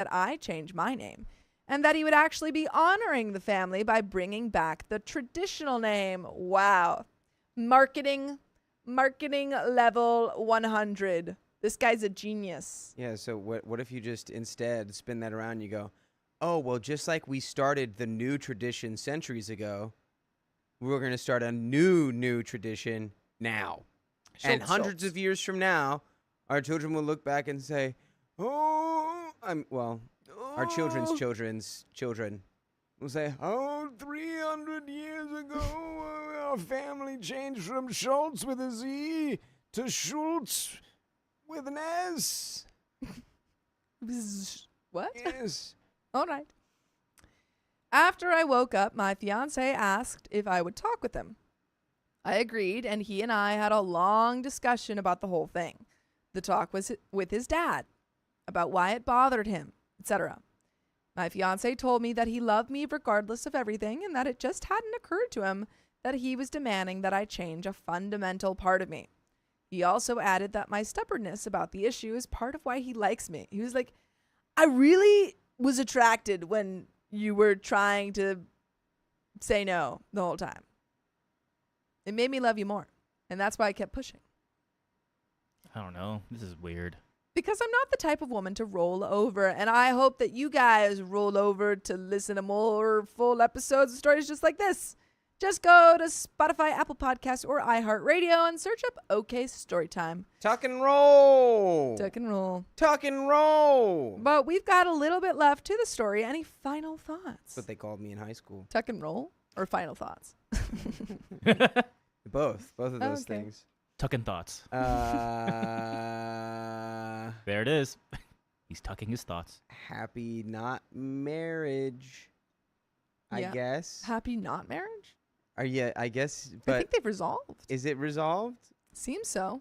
that I change my name, and that he would actually be honoring the family by bringing back the traditional name. Wow. Marketing level 100. This guy's a genius. Yeah, so what if you just instead spin that around and you go, oh, well, just like we started the new tradition centuries ago, we're going to start a new tradition now. And hundreds of years from now, our children will look back and say, our children's children will say, 300 years ago, our family changed from Schultz with a Z to Schultz with an S. What? Yes. All right. After I woke up, my fiancé asked if I would talk with him. I agreed, and he and I had a long discussion about the whole thing. The talk was with his dad, about why it bothered him, etc. My fiancé told me that he loved me regardless of everything, and that it just hadn't occurred to him that he was demanding that I change a fundamental part of me. He also added that my stubbornness about the issue is part of why he likes me. He was like, I really was attracted when you were trying to say no the whole time. It made me love you more. And that's why I kept pushing. I don't know. This is weird. Because I'm not the type of woman to roll over. And I hope that you guys roll over to listen to more full episodes of stories just like this. Just go to Spotify, Apple Podcasts, or iHeartRadio and search up OK Storytime. Tuck and roll. Tuck and roll. Tuck and roll. But we've got a little bit left to the story. Any final thoughts? That's what they called me in high school. Tuck and roll or final thoughts? Both of those things. Tucking thoughts. There it is. He's tucking his thoughts. Happy not marriage, I Yeah. guess. Happy not marriage? I guess, I but think they've resolved. is it resolved? Seems so.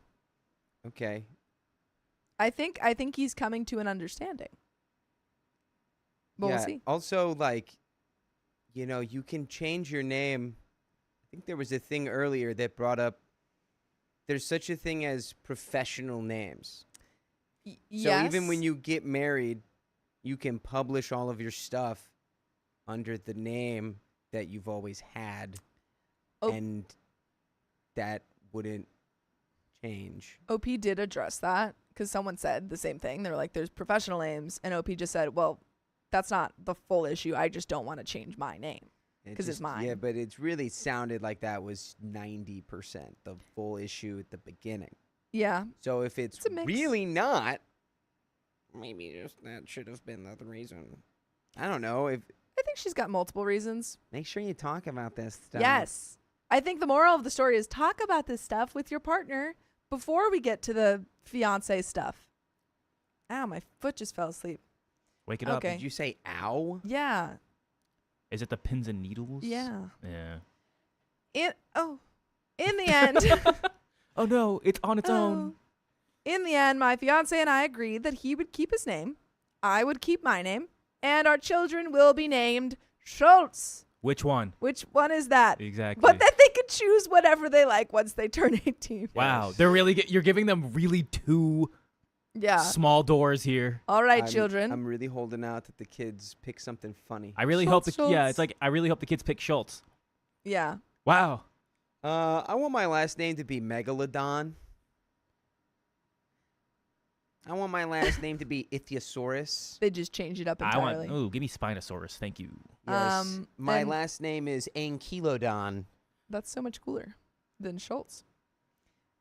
Okay. I think he's coming to an understanding. But yeah. we'll see. Also, like, you can change your name. I think there was a thing earlier that brought up there's such a thing as professional names. Yes. So even when you get married, you can publish all of your stuff under the name that you've always had. Oh. And that wouldn't change. OP did address that because someone said the same thing. They were like, there's professional names. And OP just said, well, that's not the full issue. I just don't want to change my name because it's mine. Yeah, but it's really sounded like that was 90% the full issue at the beginning. Yeah. So if it's a mix. really not, maybe just that should have been the reason. I don't know. I think she's got multiple reasons. Make sure you talk about this stuff. Yes. I think the moral of the story is talk about this stuff with your partner before we get to the fiancé stuff. Ow, my foot just fell asleep. Wake it up. Okay. Did you say ow? Yeah. Is it the pins and needles? Yeah. Yeah. In the end. Oh, no. It's on its own. In the end, my fiancé and I agreed that he would keep his name, I would keep my name, and our children will be named Schultz. Which one? Which one is that? Exactly. But that they could choose whatever they like once they turn 18. Wow. They're really you're giving them really two small doors here. All right, children. I'm really holding out that the kids pick something funny. I really Schultz, hope I really hope the kids pick Schultz. Yeah. Wow. I want my last name to be Megalodon. I want my last name to be Ichthyosaurus. They just change it up entirely. Give me Spinosaurus. Thank you. Yes. My last name is Ankylodon. That's so much cooler than Schultz.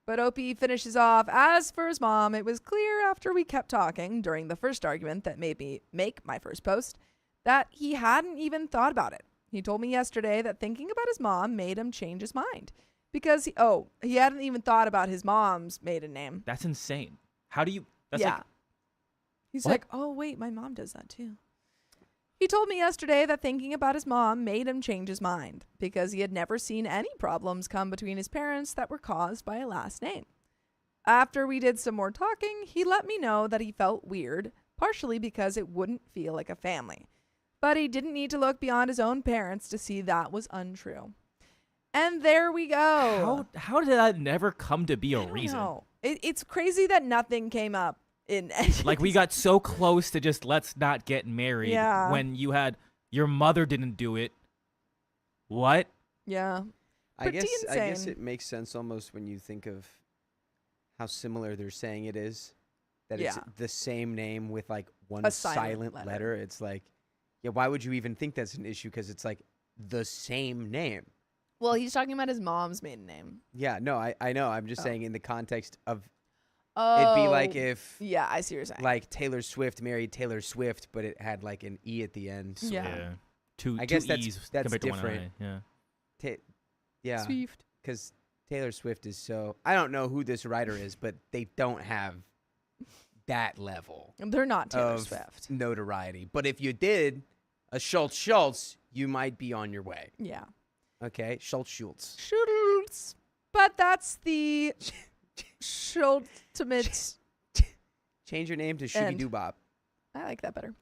But OP finishes off, as for his mom, it was clear after we kept talking during the first argument that made me make my first post that he hadn't even thought about it. He told me yesterday that thinking about his mom made him change his mind because he hadn't even thought about his mom's maiden name. That's insane. How do you... He's like, oh, wait, my mom does that too. He told me yesterday that thinking about his mom made him change his mind because he had never seen any problems come between his parents that were caused by a last name. After we did some more talking, he let me know that he felt weird, partially because it wouldn't feel like a family. But he didn't need to look beyond his own parents to see that was untrue. And there we go. How did that never come to be a reason? No. It's crazy that nothing came up in Like, we got so close to just let's not get married when you had your mother didn't do it. What? Yeah. I guess it makes sense almost when you think of how similar they're saying it is. That it's the same name with like one silent letter. It's like, yeah, why would you even think that's an issue? Because it's like the same name. Well, he's talking about his mom's maiden name. Yeah, no, I know. I'm just saying in the context of it'd be like if I see what you're saying. Like Taylor Swift married Taylor Swift, but it had like an E at the end. Yeah. Two guess E's that's compared to different. one I. Yeah. Swift. Because Taylor Swift is so... I don't know who this writer is, but they don't have that level. They're not Taylor of Swift. Notoriety. But if you did a Schultz, you might be on your way. Yeah. Okay? Schultz. But that's the Schultimate. Change your name to Shooby Doo Bop. I like that better.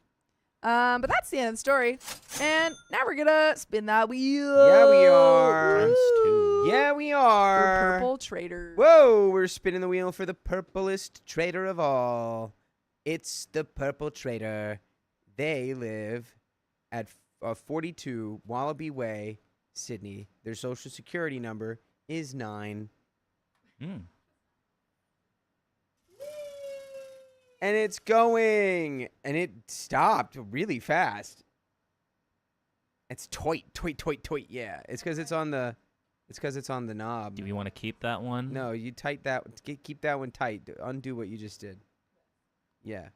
But that's the end of the story. And now we're going to spin that wheel. Yeah, we are. Times two. Yeah, we are. For Purple Trader. Whoa, we're spinning the wheel for the purplest trader of all. It's the Purple Trader. They live at 42 Wallaby Way, Sydney. Their social security number is 9. And it's going. And it stopped really fast. It's toit. Yeah, it's because it's on the... It's because it's on the knob. Do we want to keep that one? No, you tight that. Keep that one tight. Undo what you just did. Yeah.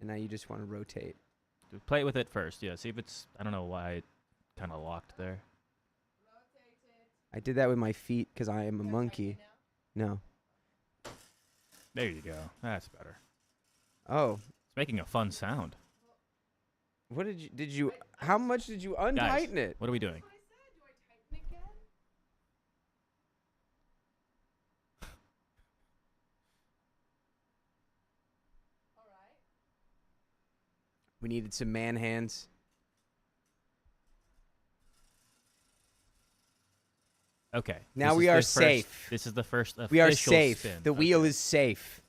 And now you just want to rotate. Play with it first. Yeah, see if it's... I don't know why it kind of locked there. I did that with my feet because I am a monkey. No. There you go. That's better. Oh. It's making a fun sound. What did you... How much did you untighten it? What are we doing? We needed some man hands. Okay. Now we are safe. This is the first official We are safe. spin. The wheel is safe.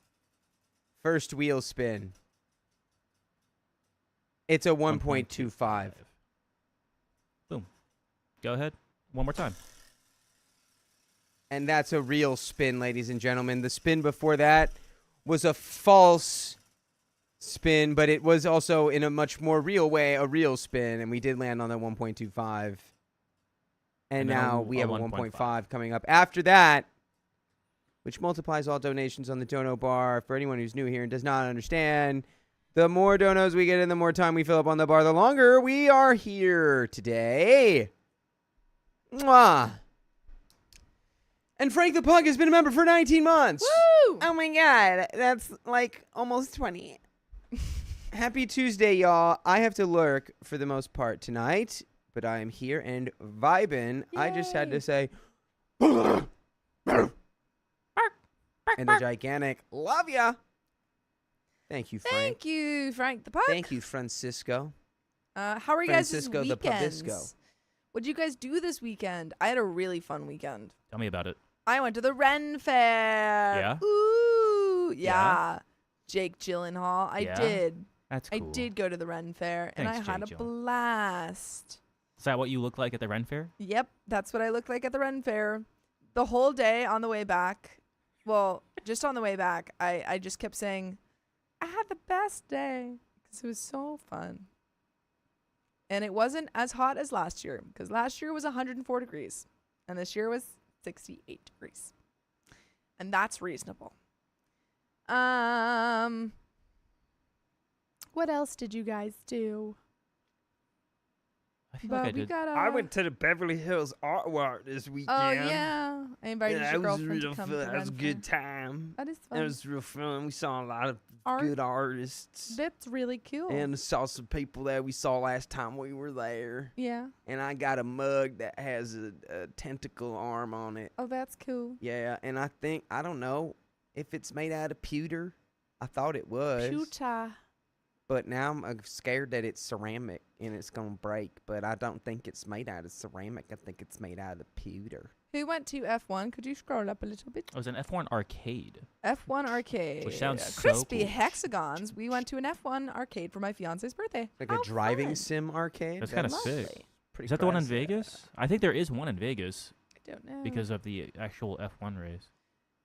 First wheel spin. It's a 1.25. Boom. Go ahead. One more time. And that's a real spin, ladies and gentlemen. The spin before that was a false spin, but it was also in a much more real way a real spin, and we did land on the 1.25. And now we have a 1.5 coming up after that, which multiplies all donations on the dono bar. For anyone who's new here and does not understand, the more donos we get and the more time we fill up on the bar, the longer we are here today. Mwah. And Frank the Pug has been a member for 19 months. Woo! Oh my God, that's like almost 20. Happy Tuesday, y'all. I have to lurk for the most part tonight, but I am here and vibing. Yay. I just had to say, and the gigantic love ya. Thank you, Frank. Thank you, Frank the Pug. Thank you, Francisco. How are you guys this Francisco the weekend? Pubisco. What did you guys do this weekend? I had a really fun weekend. Tell me about it. I went to the Ren Fair. Yeah? Ooh, yeah. Jake Gyllenhaal. I did. That's cool. I did go to the Ren Fair, and I Thanks, had a Jake blast. Is that what you look like at the Ren Fair? Yep, that's what I looked like at the Ren Fair. The whole day on the way back, well, just on the way back, I just kept saying, I had the best day because it was so fun. And it wasn't as hot as last year because last year was 104 degrees and this year was 68 degrees. And that's reasonable. What else did you guys do? I feel like I did. I went to the Beverly Hills Art Walk this weekend. Oh, yeah. I invited your girlfriend to come to the That was a Ren good Fair. time. That is fun. It was real fun. We saw a lot of Art? good artists. That's really cool. And saw some people that we saw last time we were there. Yeah. And I got a mug that has a tentacle arm on it. Oh, that's cool. Yeah, and I don't know if it's made out of pewter. I thought it was. Pewter. But now I'm scared that it's ceramic and it's going to break. But I don't think it's made out of ceramic. I think it's made out of pewter. Who went to F1? Could you scroll up a little bit? It was an F1 arcade. F1 arcade. Which sounds so crispy cool. hexagons. We went to an F1 arcade for my fiance's birthday. Like How a driving fun. sim arcade. That's kind of Lovely. sick. Pretty Is that the one in classy. Vegas? I think there is one in Vegas I don't know. because of the actual F1 race.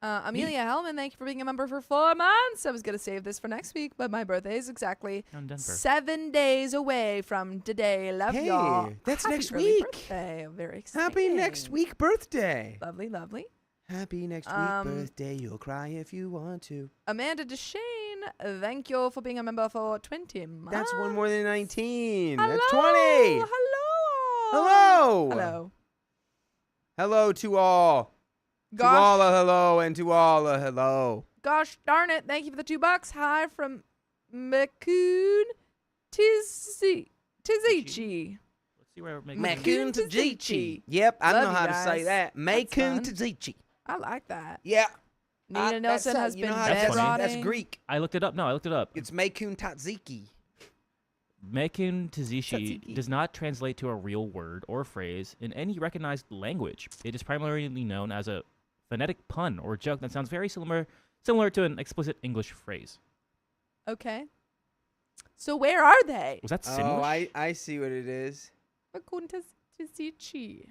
Amelia Hellman, thank you for being a member for 4 months. I was going to save this for next week, but my birthday is exactly In Denver. 7 days away from today. Love Hey, y'all. that's Happy next early week. Birthday. Very exciting. Happy next week birthday. Lovely, lovely. Happy next week birthday. You'll cry if you want to. Amanda Deshane, thank you for being a member for 20 months. That's one more than 19. Hello. That's 20. Hello. Hello. Hello. Hello to all. To all Gosh, a hello and to all a hello. gosh darn it. Thank you for the $2. Hi from Makun Tizichi. Let's see where Makun Makun Tajichi. Tajichi. Yep, I Love know you how to say guys. that. Makun fun. Tajichi. I like that. Yeah. Nina Nelson has you been know how That's bed funny. rotting. That's Greek. I looked it up. No, I looked it up. It's Makun Tatziki. Mekun Tazishi Tzatziki. does not translate to a real word or phrase in any recognized language. It is primarily known as a phonetic pun or joke that sounds very similar to an explicit English phrase. Okay. So where are they? Was that Oh, Simlish? I see what it is. Makun Tizichi.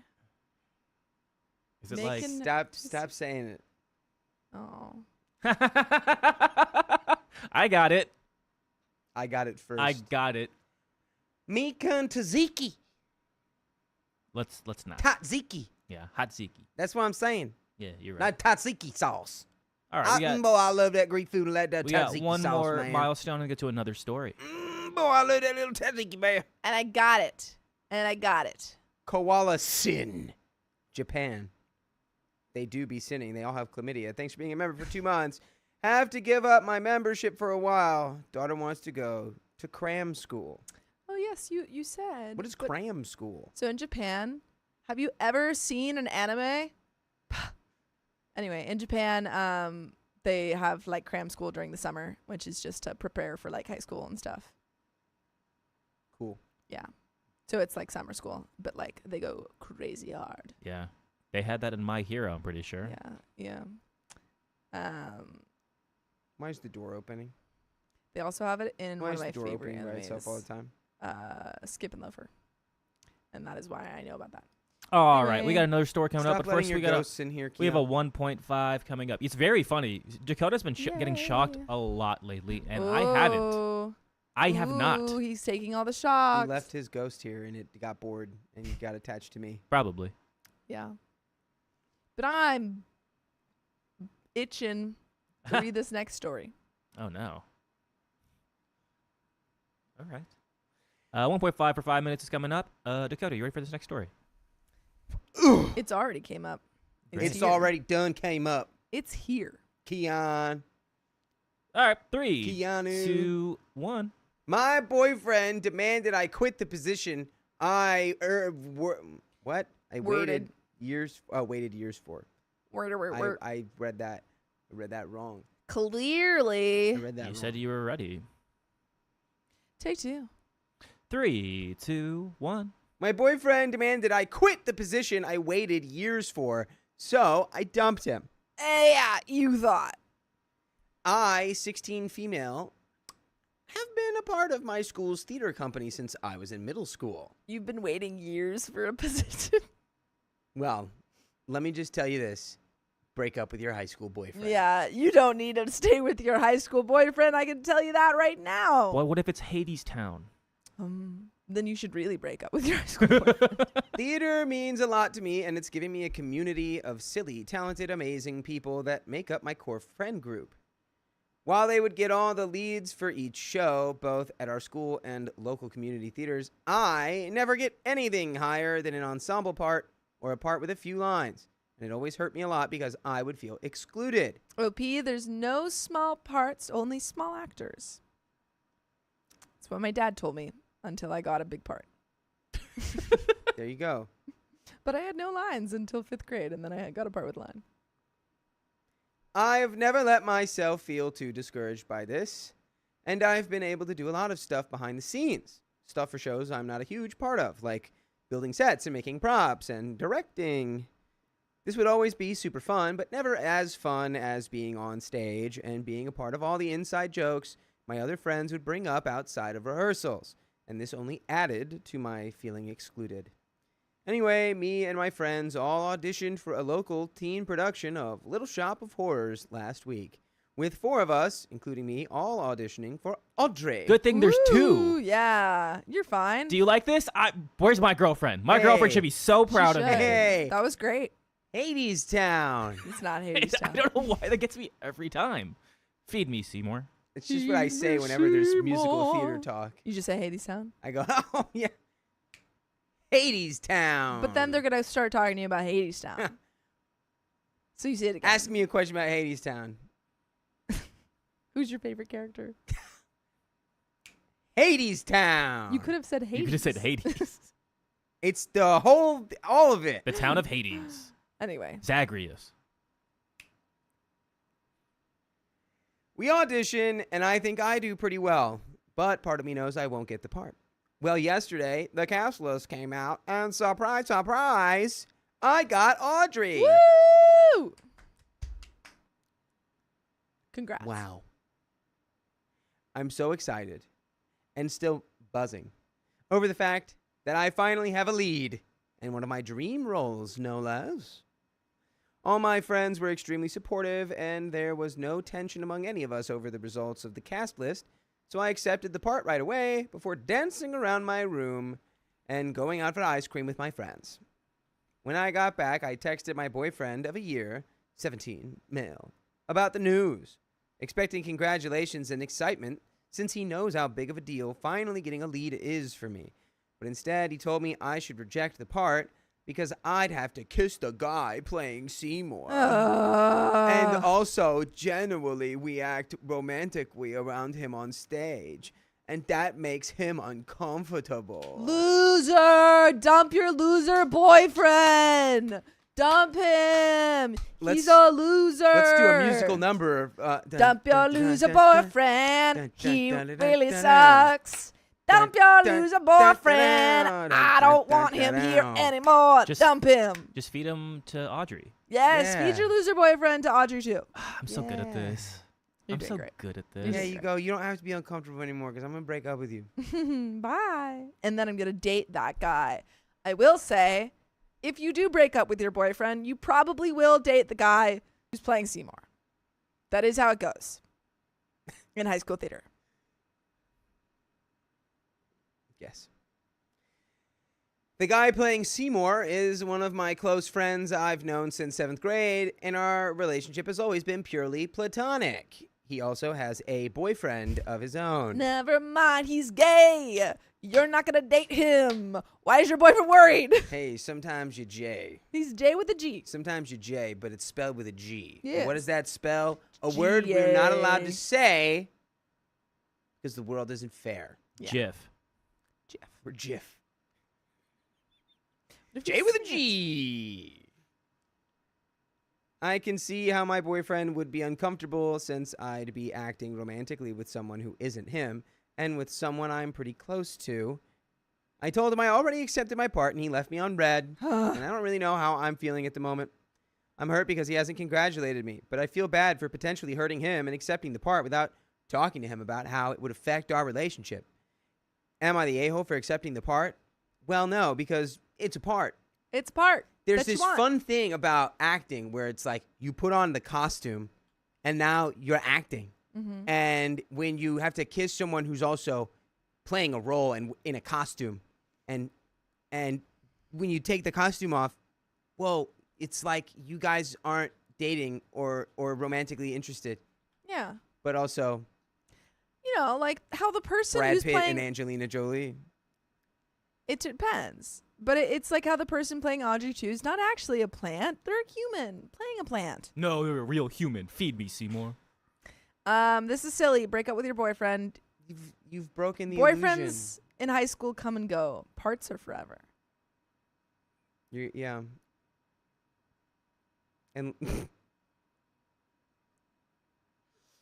Is it Macon- Stop saying it. Oh. like I got it. I got it first. I got it. Makun Taziki. Let's not. Tatziki. Yeah, Hatziki. That's what I'm saying. Yeah, you're right. Not Tatziki sauce. All right, Boy, I love that Greek food. I love that we got Tatziki one sauce, more man. milestone and get to another story. Boy, I love that little Tatziki, man. And I got it. And I got it. Koala sin. Japan. They do be sinning. They all have chlamydia. Thanks for being a member for 2 months. Have to give up my membership for a while. Daughter wants to go to cram school. Oh, yes, you said. What is But- cram school? So in Japan, have you ever seen an anime? Anyway, in Japan, they have like cram school during the summer, which is just to prepare for like high school and stuff. Cool. Yeah. So it's like summer school, but like they go crazy hard. Yeah, they had that in My Hero. I'm pretty sure. Yeah. Yeah. Why is the door opening? They also have it in Why one is of my the door favorite opening by itself all the animes, time? Skip and Loafer. And that is why I know about that. All right, we Anyway. got another story coming Stop up, but letting first your we got ghosts in here. we have a Keon. 1.5 coming up. It's very funny. Dakota's been getting shocked Yay. a lot lately, and I haven't. Ooh. I have Ooh, not. He's taking all the He shocks. left his ghost here and it got bored and he got attached to me. Probably. Yeah. But I'm itching to read this next story. Oh no. All right. 1.5 for 5 minutes is coming up. Dakota, you ready for this next story? It's already came up. It's here. already done, came up. It's here. Keon. All right, 3, Keanu. 2, 1. My boyfriend demanded I quit the position I what? I Worded. waited years for. Word. I read that. I read that wrong. Clearly. I read that You wrong. said you were ready. Take 2. 3, 2, 1. My boyfriend demanded I quit the position I waited years for, so I dumped him. Yeah, you thought. I, 16 female, have been a part of my school's theater company since I was in middle school. You've been waiting years for a position. Well, let me just tell you this. Break up with your high school boyfriend. Yeah, you don't need to stay with your high school boyfriend. I can tell you that right now. Well, what if it's Hades Town? Then you should really break up with your high school boyfriend. Theater means a lot to me, and it's giving me a community of silly, talented, amazing people that make up my core friend group. While they would get all the leads for each show, both at our school and local community theaters, I never get anything higher than an ensemble part or a part with a few lines. And it always hurt me a lot because I would feel excluded. OP, there's no small parts, only small actors. That's what my dad told me until I got a big part. There you go. But I had no lines until 5th grade, and then I got a part with line. I've never let myself feel too discouraged by this, and I've been able to do a lot of stuff behind the scenes. Stuff for shows I'm not a huge part of, like building sets and making props and directing. This would always be super fun, but never as fun as being on stage and being a part of all the inside jokes my other friends would bring up outside of rehearsals, and this only added to my feeling excluded. Anyway, me and my friends all auditioned for a local teen production of Little Shop of Horrors last week, with 4 of us, including me, all auditioning for Audrey. Good thing there's Ooh, 2. Yeah, you're fine. Do you like this? Where's my girlfriend? My girlfriend should be so proud She of me. should. Hey. That was great. Hades Town. It's not Hades I Town. don't know why that gets me every time. Feed me, Seymour. It's just what I say whenever there's musical theater Seymour. talk. You just say Hades Town? I go, oh, yeah. Hades Town. But then they're going to start talking to you about Hades Town. So you say it again. Ask me a question about Hades Town. Who's your favorite character? Hades Town. You could have said Hades. You could have said Hades. It's the whole, all of it. The town of Hades. Anyway. Zagreus. We audition, and I think I do pretty well. But part of me knows I won't get the part. Well, yesterday, the cast list came out, and surprise, surprise, I got Audrey. Woo! Congrats. Wow. I'm so excited and still buzzing over the fact that I finally have a lead in one of my dream roles, no less. All my friends were extremely supportive, and there was no tension among any of us over the results of the cast list, so I accepted the part right away before dancing around my room and going out for ice cream with my friends. When I got back, I texted my boyfriend of a year, 17, male, about the news, expecting congratulations and excitement since he knows how big of a deal finally getting a lead is for me. But instead, he told me I should reject the part because I'd have to kiss the guy playing Seymour. And also, generally, we act romantically around him on stage, and that makes him uncomfortable. Loser! Dump your loser boyfriend! Dump him! He's a loser! Let's do a musical number. Dump your loser boyfriend! He really sucks! Dump your loser boyfriend! I don't want him here anymore! Dump him! Just feed him to Audrey. Yes, Yeah. feed your loser boyfriend to Audrey too. I'm so good at this. You're I'm doing so great. good at You're this. There doing you go. You don't have to be uncomfortable anymore because I'm going to break up with you. Bye. And then I'm going to date that guy. I will say, if you do break up with your boyfriend, you probably will date the guy who's playing Seymour. That is how it goes in high school theater. Yes. The guy playing Seymour is one of my close friends I've known since 7th grade, and our relationship has always been purely platonic. He also has a boyfriend of his own. Never mind, he's gay. You're not going to date him. Why is your boyfriend worried? Hey, sometimes you J. He's J with a G. Sometimes you J, but it's spelled with a G. Yes. What does that spell? A word we're not allowed to say because the world isn't fair. Yeah. Jif. We're Jif. What if J you with a say it? G. I can see how my boyfriend would be uncomfortable since I'd be acting romantically with someone who isn't him and with someone I'm pretty close to. I told him I already accepted my part and he left me on red, and I don't really know how I'm feeling at the moment. I'm hurt because he hasn't congratulated me, but I feel bad for potentially hurting him and accepting the part without talking to him about how it would affect our relationship. Am I the a-hole for accepting the part? Well, no, because it's a part. It's part. There's that you this want. fun thing about acting where it's like you put on the costume and now you're acting. Mm-hmm. And when you have to kiss someone who's also playing a role and in a costume, and when you take the costume off, well, it's like you guys aren't dating or romantically interested, Yeah. but also You know, like how the person Brad who's Pitt playing and Angelina Jolie. it depends. But it's like how the person playing Audrey 2 is not actually a plant. They're a human playing a plant. No, you're a real human. Feed me, Seymour. This is silly. Break up with your boyfriend. You've broken the Boyfriends illusion. in high school come and go. Parts are forever. Yeah. And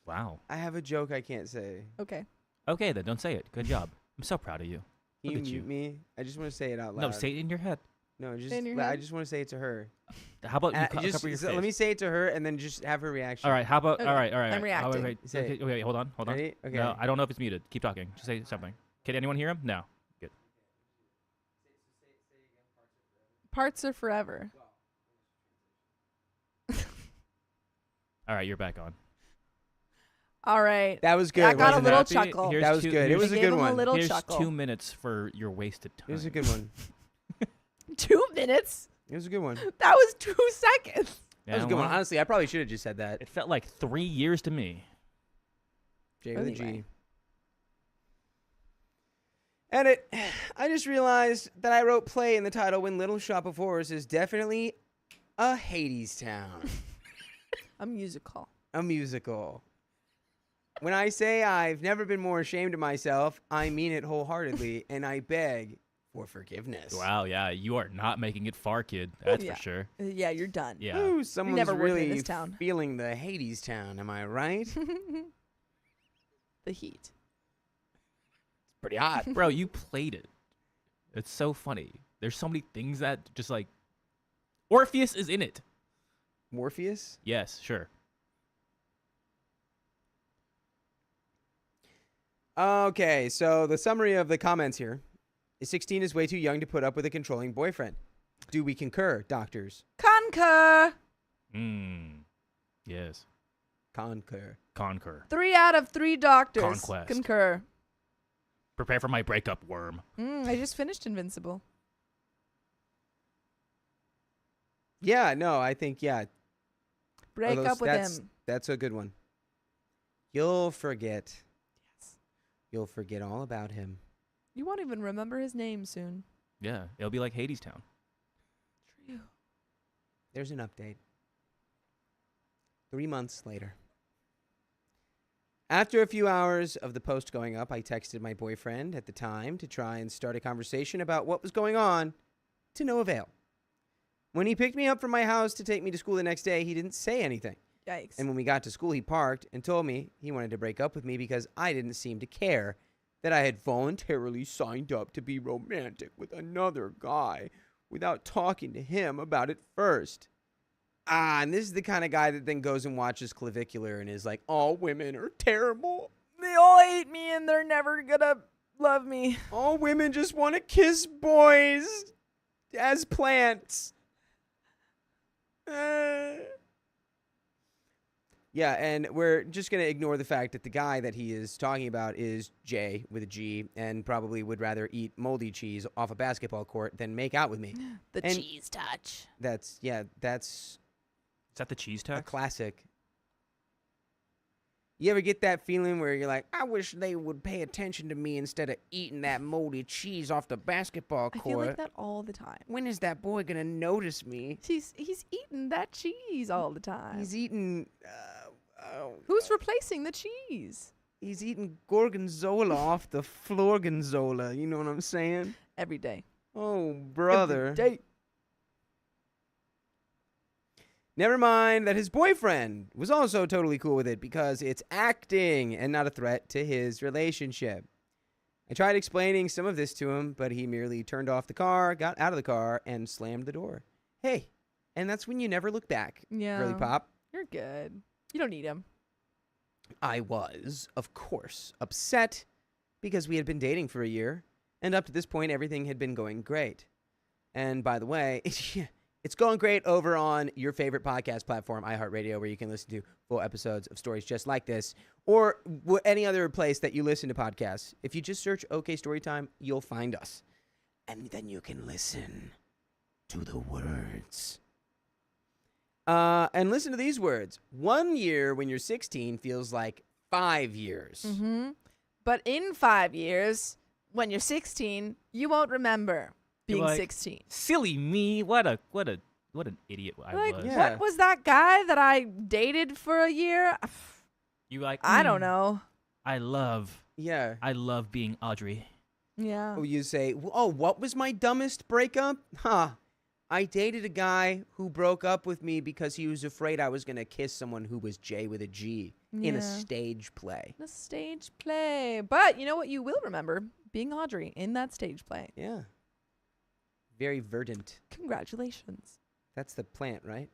Wow. I have a joke I can't say. Okay. Okay, then don't say it. Good job. I'm so proud of you. Can Look you at you. mute me? I just want to say it out loud. No, say it in your head. No, just In your I head? just want to say it to her. How about you Just cover your let face? me say it to her and then just have her reaction. All right. How about? Okay, All right. All right. I'm reacting. Wait, Say it. wait, hold on. Hold on. Ready? Okay. No, I don't know if it's muted. Keep talking. Just say something. Can anyone hear him? No. Good. Parts are forever. All right, you're back on. All right. That was good. I got a wasn't little it? chuckle. Here's That was two- good. It here's- was a I good gave him a one. little Here's chuckle. 2 minutes for your wasted time. It was a good one. 2 minutes? It was a good one. That was 2 seconds. Yeah, That was a good one. well, Honestly, I probably should have just said that. It felt like 3 years to me. J with a G. Anyway. Edit. I just realized that I wrote play in the title when Little Shop of Horrors is definitely a Hades town. A musical. A musical. When I say I've never been more ashamed of myself, I mean it wholeheartedly, and I beg for forgiveness. Wow, yeah, you are not making it far, kid. That's Yeah. for sure. Yeah, you're done. Yeah. Ooh, someone's never working in really this town. feeling the Hades town, am I right? It's The heat. pretty hot. Bro, you played it. It's so funny. There's so many things that just like Orpheus is in it. Morpheus? Yes, sure. Okay, so the summary of the comments here is 16 is way too young to put up with a controlling boyfriend. Do we concur, doctors? Concur. Yes. Concur. Concur. 3 out of 3 doctors. Conquest. Concur. Prepare for my breakup, worm. I just finished Invincible. Yeah, no, I think, yeah. Break up with him. That's a good one. You'll forget. Yes. You'll forget all about him. You won't even remember his name soon. Yeah, it'll be like Hades Town. True. There's an update. 3 months later. After a few hours of the post going up, I texted my boyfriend at the time to try and start a conversation about what was going on, to no avail. When he picked me up from my house to take me to school the next day, he didn't say anything. Yikes. And when we got to school, he parked and told me he wanted to break up with me because I didn't seem to care that I had voluntarily signed up to be romantic with another guy without talking to him about it first. And this is the kind of guy that then goes and watches Clavicular and is like, all women are terrible. They all hate me and they're never gonna love me. All women just want to kiss boys as plants. Yeah, and we're just going to ignore the fact that the guy that he is talking about is Jay with a G and probably would rather eat moldy cheese off a basketball court than make out with me. The And- cheese touch. That's Is that the cheese a tax? classic. You ever get that feeling where you're like, I wish they would pay attention to me instead of eating that moldy cheese off the basketball I court? feel like that all the time. When is that boy going to notice me? He's eating that cheese all the time. He's eating... Who's replacing the cheese? He's eating gorgonzola off the florgonzola. You know what I'm saying? Every day. Oh, brother. Every day. Never mind that his boyfriend was also totally cool with it because it's acting and not a threat to his relationship. I tried explaining some of this to him, but he merely turned off the car, got out of the car, and slammed the door. Hey, and that's when you never look back, Yeah. Girly Pop. You're good. You don't need him. I was, of course, upset because we had been dating for a year, and up to this point, everything had been going great. And by the way, it's going great over on your favorite podcast platform, iHeartRadio, where you can listen to full episodes of stories just like this, or any other place that you listen to podcasts. If you just search OK Storytime, you'll find us. And then you can listen to the words. And listen to these words. 1 year when you're 16 feels like 5 years. Mm-hmm. But in 5 years, when you're 16, you won't remember being like, 16. Silly me. What an idiot I Like, was. Yeah. what was that guy that I dated for a year? You like I don't know. I love Yeah. being Audrey. Yeah. Oh, you say, oh, what was my dumbest breakup? Huh. I dated a guy who broke up with me because he was afraid I was going to kiss someone who was J with a G in a Yeah. stage play. A stage play. But you know what you will remember? Being Audrey in that stage play. Yeah. Very verdant. Congratulations. That's the plant, right?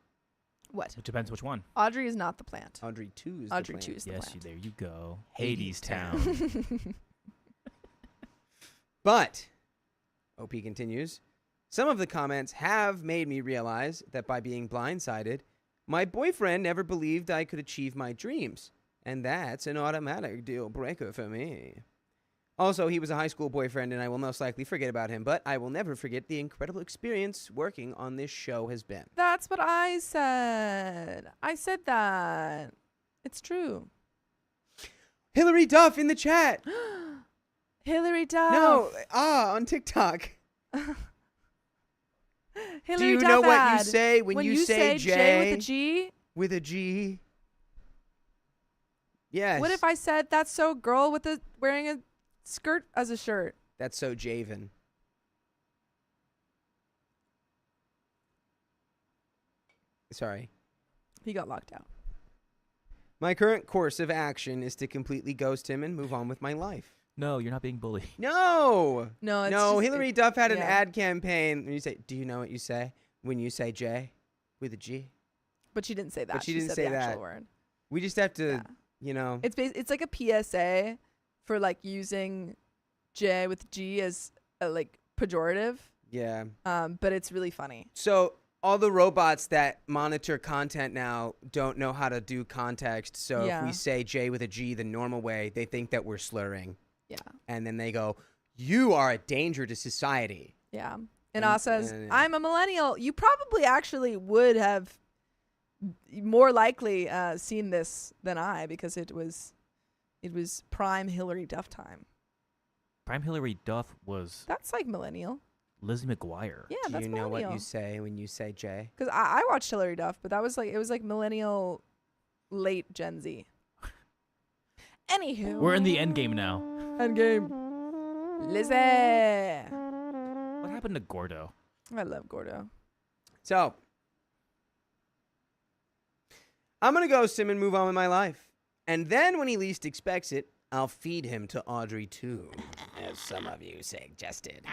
What? It depends which one. Audrey is not the plant. Audrey 2 is Audrey the 2 plant. is the Yes, plant. there you go. Hades Hades Town. But, OP continues, some of the comments have made me realize that by being blindsided, my boyfriend never believed I could achieve my dreams. And that's an automatic deal breaker for me. Also, he was a high school boyfriend, and I will most likely forget about him, but I will never forget the incredible experience working on this show has been. That's what I said. I said that. It's true. Hillary Duff in the chat. Hillary Duff. No, on TikTok. Hillary Do you Duff know what ad. you say when you say J with a G? with a G? Yes. What if I said that's so girl with a wearing a skirt as a shirt? That's so Javen. Sorry. He got locked out. My current course of action is to completely ghost him and move on with my life. No, you're not being bullied. No. No, it's No, just, Hillary Duff had an yeah. ad campaign. When you say, do you know what you say when you say J with a G? But she didn't say that. But she didn't said say the actual that. word. We just have to, Yeah. you know. It's like a PSA for like using J with G as a like pejorative. Yeah. But it's really funny. So all the robots that monitor content now don't know how to do context. So Yeah. if we say J with a G the normal way, they think that we're slurring. Yeah. And then they go, you are a danger to society. Yeah. And And- Oz says, and- I'm a millennial. You probably actually would have more likely seen this than I because it was prime Hillary Duff time. Prime Hillary Duff was That's like millennial. Lizzie McGuire. Yeah, Do that's you know what millennial. you say when you say J? Because I watched Hillary Duff, but it was like millennial, late Gen Z. Anywho. We're in the end game now. Endgame. Lizzie. What happened to Gordo? I love Gordo. So I'm going to ghost him and move on with my life. And then when he least expects it, I'll feed him to Audrey too, as some of you suggested.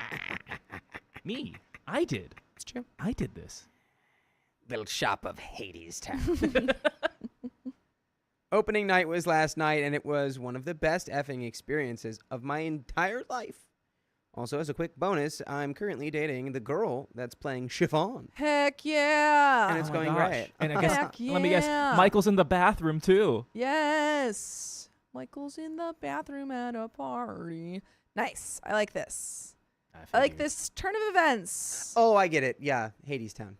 Me. I did. It's true. I did this. Little shop of Hades Town. Opening night was last night, and it was one of the best effing experiences of my entire life. Also, as a quick bonus, I'm currently dating the girl that's playing Chiffon. Heck yeah. And it's Oh my going gosh. great. And I guess, Heck let me guess, yeah. Michael's in the bathroom too. Yes. Michael's in the bathroom at a party. Nice. I like this. I like figured. this turn of events. Oh, I get it. Yeah, Hades Town.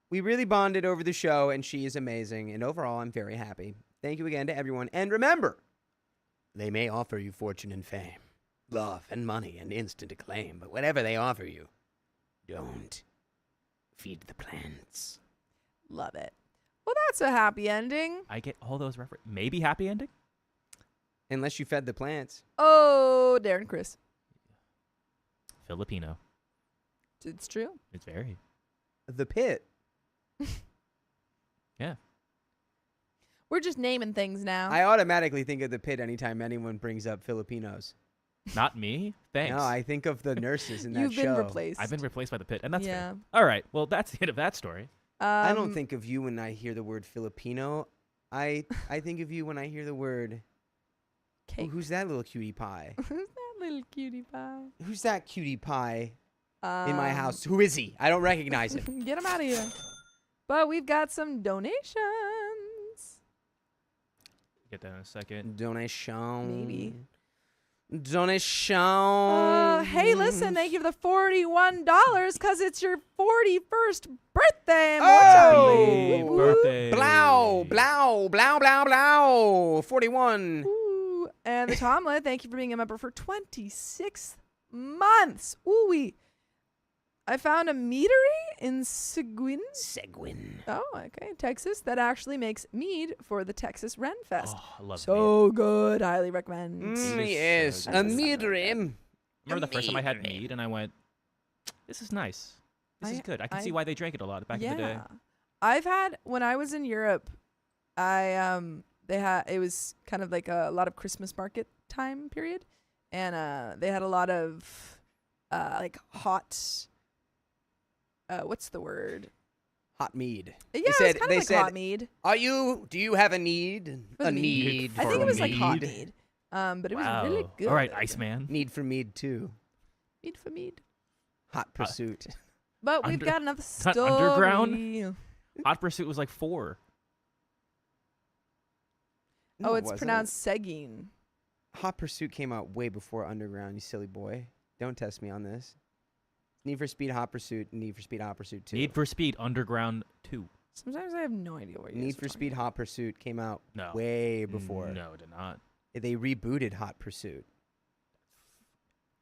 We really bonded over the show, and she is amazing. And overall, I'm very happy. Thank you again to everyone. And remember, they may offer you fortune and fame, love and money and instant acclaim, but whatever they offer you, don't feed the plants. Love it. Well, that's a happy ending. I get all those references. Maybe happy ending? Unless you fed the plants. Oh, Darren Chris. Filipino. It's true. It's very. The pit. Yeah. We're just naming things now. I automatically think of the pit anytime anyone brings up Filipinos. Not me. Thanks. No, I think of the nurses in that You've show. been replaced. I've been replaced by the pit, and that's yeah. fair. All right. Well, that's the end of that story. I don't think of you when I hear the word Filipino. I think of you when I hear the word... Cake. Who's that little cutie pie? Who's that little cutie pie? Who's that cutie pie in my house? Who is he? I don't recognize him. Get him out of here. But we've got some donations. Get that in a second. Donation. Maybe. Donation. Hey, listen, thank you for the $41 because it's your 41st birthday. Happy Oh! birthday. Blow, blow, blow, blow, blow. 41. Ooh. And the Tomlet, thank you for being a member for 26 months. Ooh, I found a meadery in Seguin. Oh, okay. Texas that actually makes mead for the Texas Ren Fest. Oh, I love mead. So good. Highly recommend. Mead is Yes, so a good. meadrim. Remember the first time I had mead, and I went, "This is nice. This is good. I can see why they drank it a lot back in the day." I've had when I was in Europe, it was kind of like a lot of Christmas market time period, and they had a lot of like hot what's the word? Hot mead. Yeah, They it said, was kind they of like said, hot mead. do you have a need? Was A mead. need. I think for it was like hot mead? mead. But it Wow. was really good. All right, Iceman. Need for mead too. Mead for mead. Hot pursuit. But we've Under- got another Not story. underground? Hot Pursuit was like 4. No, Oh, it it's wasn't. pronounced Seguin. Hot Pursuit came out way before Underground, you silly boy. Don't test me on this. Need for Speed Hot Pursuit, Need for Speed Hot Pursuit 2. Need for Speed Underground 2. Sometimes I have no idea what you Need for Speed Hot Pursuit came out No. way before. No, it did not. They rebooted Hot Pursuit.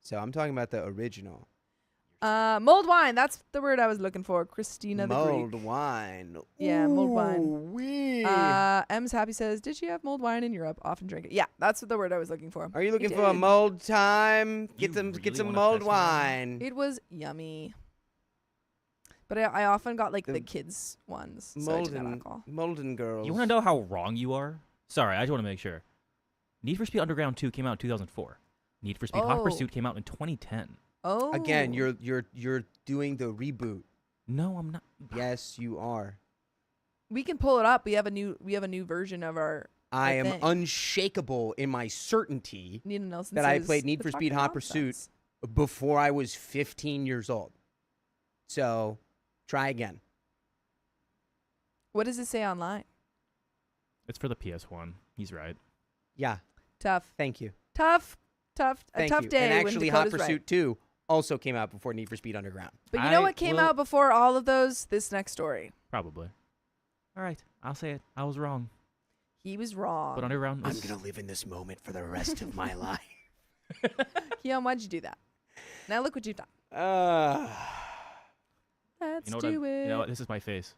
So I'm talking about the original. Mulled wine. That's the word I was looking for. Christina the Greek. Mulled wine. Yeah, mulled wine. Ooh-wee. M's Happy says, did she have mulled wine in Europe? Often drink it. Yeah, that's the word I was looking for. Are you looking It for a did. mulled time? You Get some really wanna mulled test me on that? wine. It was yummy. But I often got like The the kids ones. So I didn't have alcohol. Molden girls. You want to know how wrong you are? Sorry, I just want to make sure. Need for Speed Underground 2 came out in 2004. Need for Speed Hot Oh. Pursuit came out in 2010. Oh. Again, you're doing the reboot. No, I'm not. Yes, you are. We can pull it up. We have a new version of our. I am thing. unshakable in my certainty Nina Nelson that I says, played Need "The for Speed fucking Hot Pursuit nonsense." before I was 15 years old. So, try again. What does it say online? It's for the PS1. He's right. Yeah, Tough. thank you. Tough. A Thank tough you. day. And actually, when Hot Dakota's Pursuit right. 2 also came out before Need for Speed Underground. But you know I what came will- out before all of those? This next story. Probably. All right, I'll say it. I was wrong. He was wrong. But Underground I'm was... going to live in this moment for the rest of my life. Keon, why'd you do that? Now look what you've done. Let's You know what? do it. You know what? This is my face.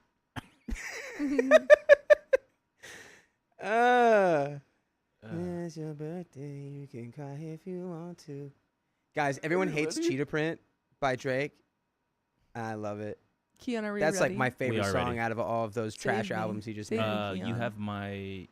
It's your birthday. You can cry if you want to. Guys, everyone you hates ready? Cheetah Print by Drake. I love it. Keon, are we That's like ready? my favorite are song ready. out of all of those trash Save me. albums he just Save made. me. You Keon. have my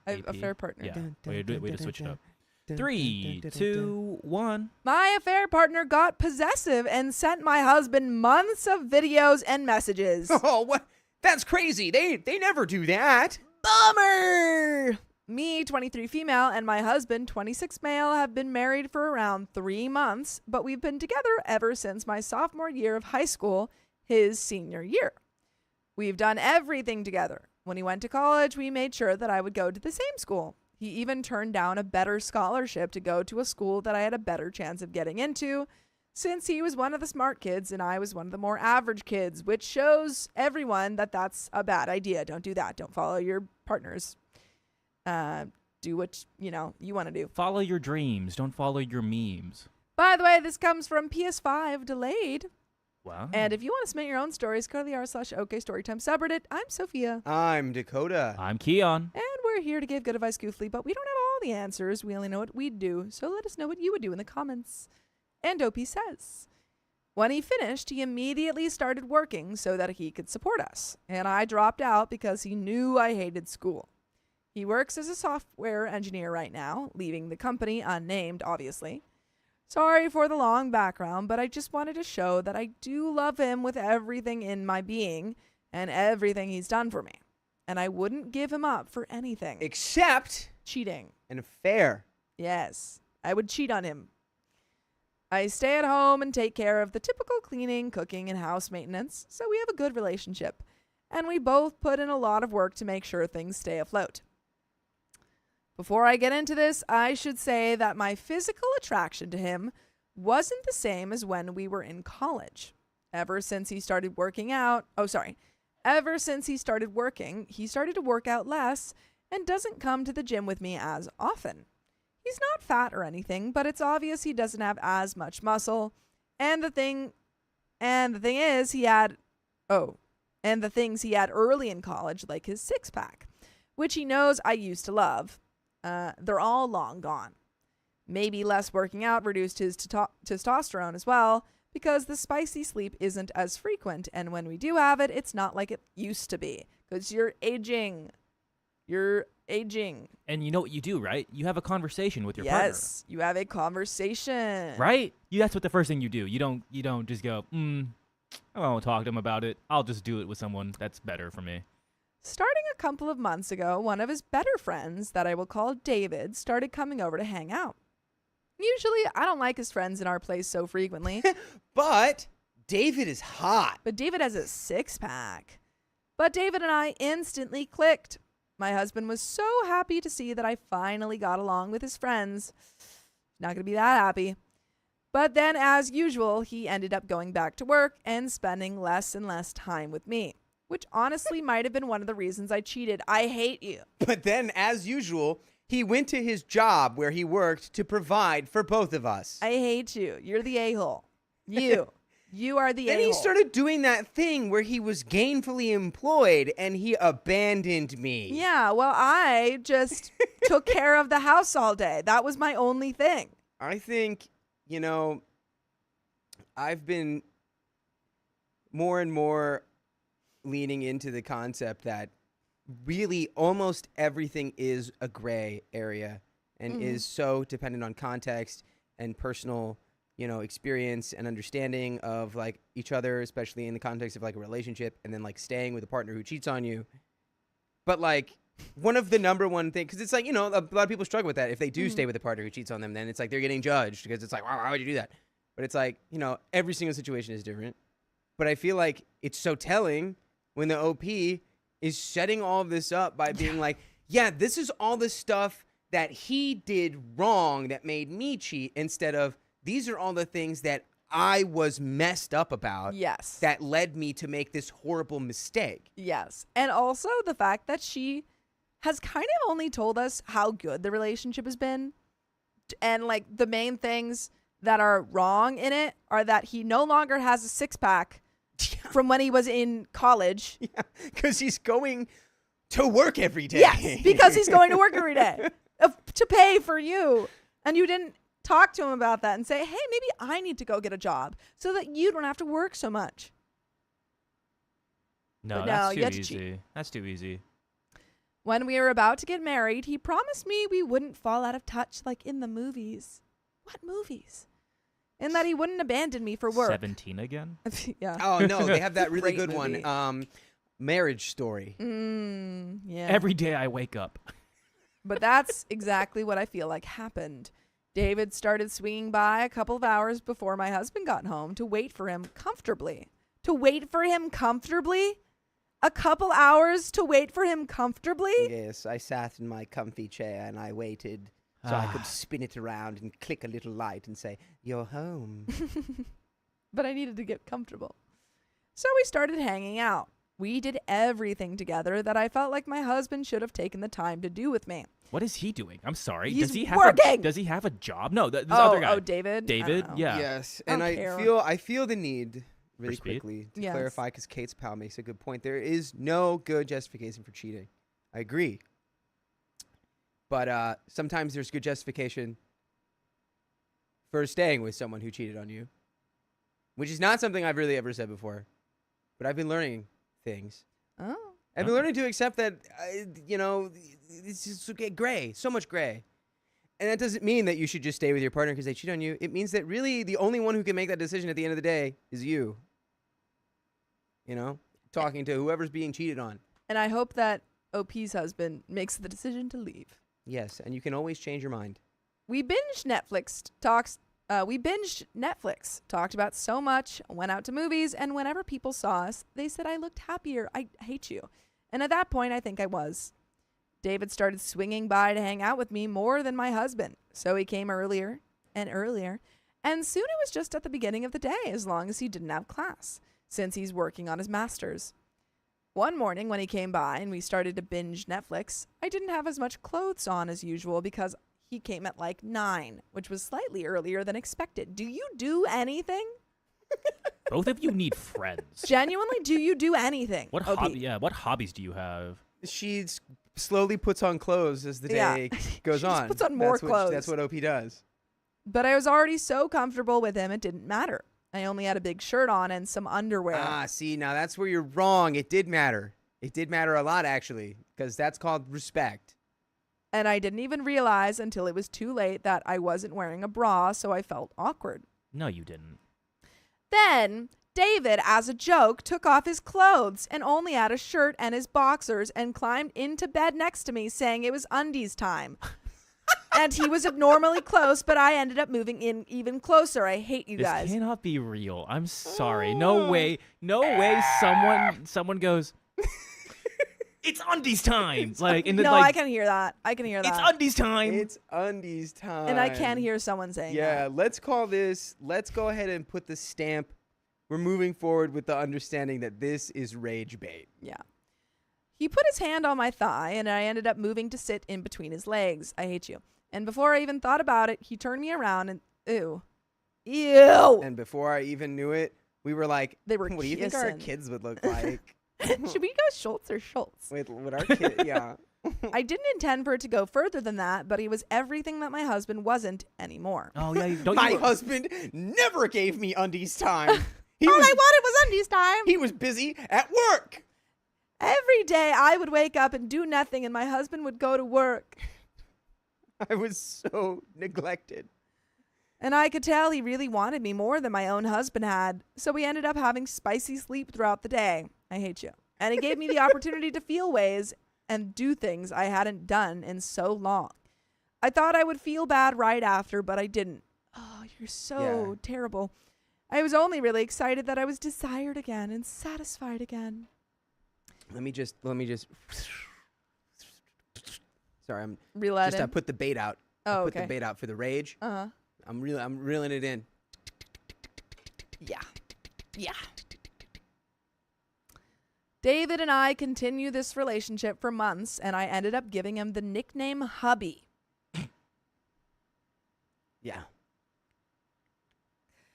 I have a AP. fair partner. Yeah. Dun, Way dun, to dun, switch it dun, up. dun, 3, dun, dun, 2, 1. My affair partner got possessive and sent my husband months of videos and messages. Oh, what? That's crazy. They never do that. Bummer! Me, 23 female, and my husband, 26 male, have been married for around 3 months, but we've been together ever since my sophomore year of high school, his senior year. We've done everything together. When he went to college, we made sure that I would go to the same school. He even turned down a better scholarship to go to a school that I had a better chance of getting into, since he was one of the smart kids and I was one of the more average kids, which shows everyone that that's a bad idea. Don't do that. Don't follow your partners. Do what you want to do. Follow your dreams. Don't follow your memes. By the way, this comes from PS5 Delayed. Wow. And if you want to submit your own stories, go to the r/OK Storytime subreddit. I'm Sophia. I'm Dakota. I'm Keon. And we're here to give good advice goofily, but we don't have all the answers. We only know what we'd do. So let us know what you would do in the comments. And Opie says, when he finished, he immediately started working so that he could support us. And I dropped out because he knew I hated school. He works as a software engineer right now, leaving the company unnamed, obviously. Sorry for the long background, but I just wanted to show that I do love him with everything in my being and everything he's done for me. And I wouldn't give him up for anything. Except Cheating. an affair. Yes, I would cheat on him. I stay at home and take care of the typical cleaning, cooking, and house maintenance, so we have a good relationship. And we both put in a lot of work to make sure things stay afloat. Before I get into this, I should say that my physical attraction to him wasn't the same as when we were in college. Ever since he started working, he started to work out less and doesn't come to the gym with me as often. He's not fat or anything, but it's obvious he doesn't have as much muscle. And the things he had early in college, like his six-pack, which he knows I used to love, they're all long gone. Maybe less working out reduced his testosterone as well, because the spicy sleep isn't as frequent, and when we do have it, it's not like it used to be, because you're aging. And you know what you do, right? You have a conversation with your Yes, you have a conversation. partner. Right? That's what the first thing you do. You don't just go, I won't talk to him about it. I'll just do it with someone that's better for me. Starting a couple of months ago, one of his better friends, that I will call David, started coming over to hang out. Usually, I don't like his friends in our place so frequently, But David is hot. but David has a six-pack. But David and I instantly clicked. My husband was so happy to see that I finally got along with his friends. Not going to be that happy. But then, as usual, he ended up going back to work and spending less and less time with me, which honestly might have been one of the reasons I cheated. I hate you. But then, as usual, he went to his job where he worked to provide for both of us. I hate you. You're the a-hole. You are the Then a-hole. he started doing that thing where he was gainfully employed and he abandoned me. Yeah, well, I just took care of the house all day. That was my only thing. I think, I've been more and more leaning into the concept that really almost everything is a gray area and is so dependent on context and personal, experience and understanding of like each other, especially in the context of like a relationship, and then like staying with a partner who cheats on you. But like one of the number one thing, because it's like, a lot of people struggle with that. If they do stay with a partner who cheats on them, then it's like they're getting judged because it's like, why would you do that? But it's like, every single situation is different. But I feel like it's so telling when the OP is setting all of this up by being like, yeah, this is all the stuff that he did wrong that made me cheat, instead of these are all the things that I was messed up about. Yes. That led me to make this horrible mistake. Yes. And also the fact that she has kind of only told us how good the relationship has been. And like the main things that are wrong in it are that he no longer has a six-pack from when he was in college. Yeah, because he's going to work every day. Yes, because he's going to work every day to pay for you. And you didn't talk to him about that and say, hey, maybe I need to go get a job so that you don't have to work so much. No, But that's no, you too had to cheat. easy. That's too easy. When we were about to get married, he promised me we wouldn't fall out of touch like in the movies. What movies? And that he wouldn't abandon me for work. 17 again? Yeah. Oh, no, they have that really Great good movie. one. Marriage Story. Yeah. Every day I wake up. But that's exactly what I feel like happened. David started swinging by a couple of hours before my husband got home to wait for him comfortably. To wait for him comfortably? A couple hours to wait for him comfortably? Yes, I sat in my comfy chair and I waited so I could spin it around and click a little light and say, "You're home." But I needed to get comfortable. So we started hanging out. We did everything together that I felt like my husband should have taken the time to do with me. What is he doing? I'm sorry. He's does he have working! does he have a job? No, this other guy. Oh, David? I David? don't know. Yeah. Yes, I and don't I care. I feel the need really speed? quickly to Yes. clarify, because Kate's pal makes a good point. There is no good justification for cheating. I agree. But sometimes there's good justification for staying with someone who cheated on you, which is not something I've really ever said before. But I've been learning things. Oh. I've been learning to accept that, it's just gray, so much gray. And that doesn't mean that you should just stay with your partner because they cheat on you. It means that really the only one who can make that decision at the end of the day is you. Talking to whoever's being cheated on. And I hope that OP's husband makes the decision to leave. Yes, and you can always change your mind. We binged Netflix, talked about so much, went out to movies, and whenever people saw us, they said I looked happier. I hate you. And at that point, I think I was. David started swinging by to hang out with me more than my husband. So he came earlier and earlier. And soon it was just at the beginning of the day, as long as he didn't have class, since he's working on his master's. One morning when he came by and we started to binge Netflix, I didn't have as much clothes on as usual because he came at like 9, which was slightly earlier than expected. Do you do anything? Both of you need friends. Genuinely, do you do anything? What OP? what hobbies do you have? She slowly puts on clothes as the Yeah. day goes She just on. puts on more clothes. That's what OP does. But I was already so comfortable with him, it didn't matter. I only had a big shirt on and some underwear. Ah, see, now that's where you're wrong. It did matter. It did matter a lot, actually, because that's called respect. And I didn't even realize until it was too late that I wasn't wearing a bra, so I felt awkward. No, you didn't. Then David, as a joke, took off his clothes and only had a shirt and his boxers and climbed into bed next to me saying it was undies time. And he was abnormally close, but I ended up moving in even closer. I hate you guys. This cannot be real. I'm sorry. No way. Someone goes, it's undies time. Like, and then, No, like, I can hear that. I can hear that. it's undies time. It's undies time. And I can hear someone saying Yeah, that. let's go ahead and put the stamp. We're moving forward with the understanding that this is rage bait. Yeah. He put his hand on my thigh, and I ended up moving to sit in between his legs. I hate you. And before I even thought about it, he turned me around and, ew. And before I even knew it, we were like, They were what do you think our kissing. kids would look like? Should we go Schultz or Schultz? With our kid, yeah. I didn't intend for it to go further than that, but he was everything that my husband wasn't anymore. Oh yeah, My husband never gave me undies time. All I wanted was undies time. He was busy at work. Every day I would wake up and do nothing, and my husband would go to work. I was so neglected. And I could tell he really wanted me more than my own husband had. So we ended up having spicy sleep throughout the day. I hate you. And it gave me the opportunity to feel ways and do things I hadn't done in so long. I thought I would feel bad right after, but I didn't. Oh, you're so terrible. I was only really excited that I was desired again and satisfied again. Let me just. Sorry, I'm Relet just. I put the bait out. Oh, I put the okay. bait out for the rage. Uh-huh. I'm reeling it in. Yeah. Yeah. David and I continue this relationship for months, and I ended up giving him the nickname Hubby. Yeah.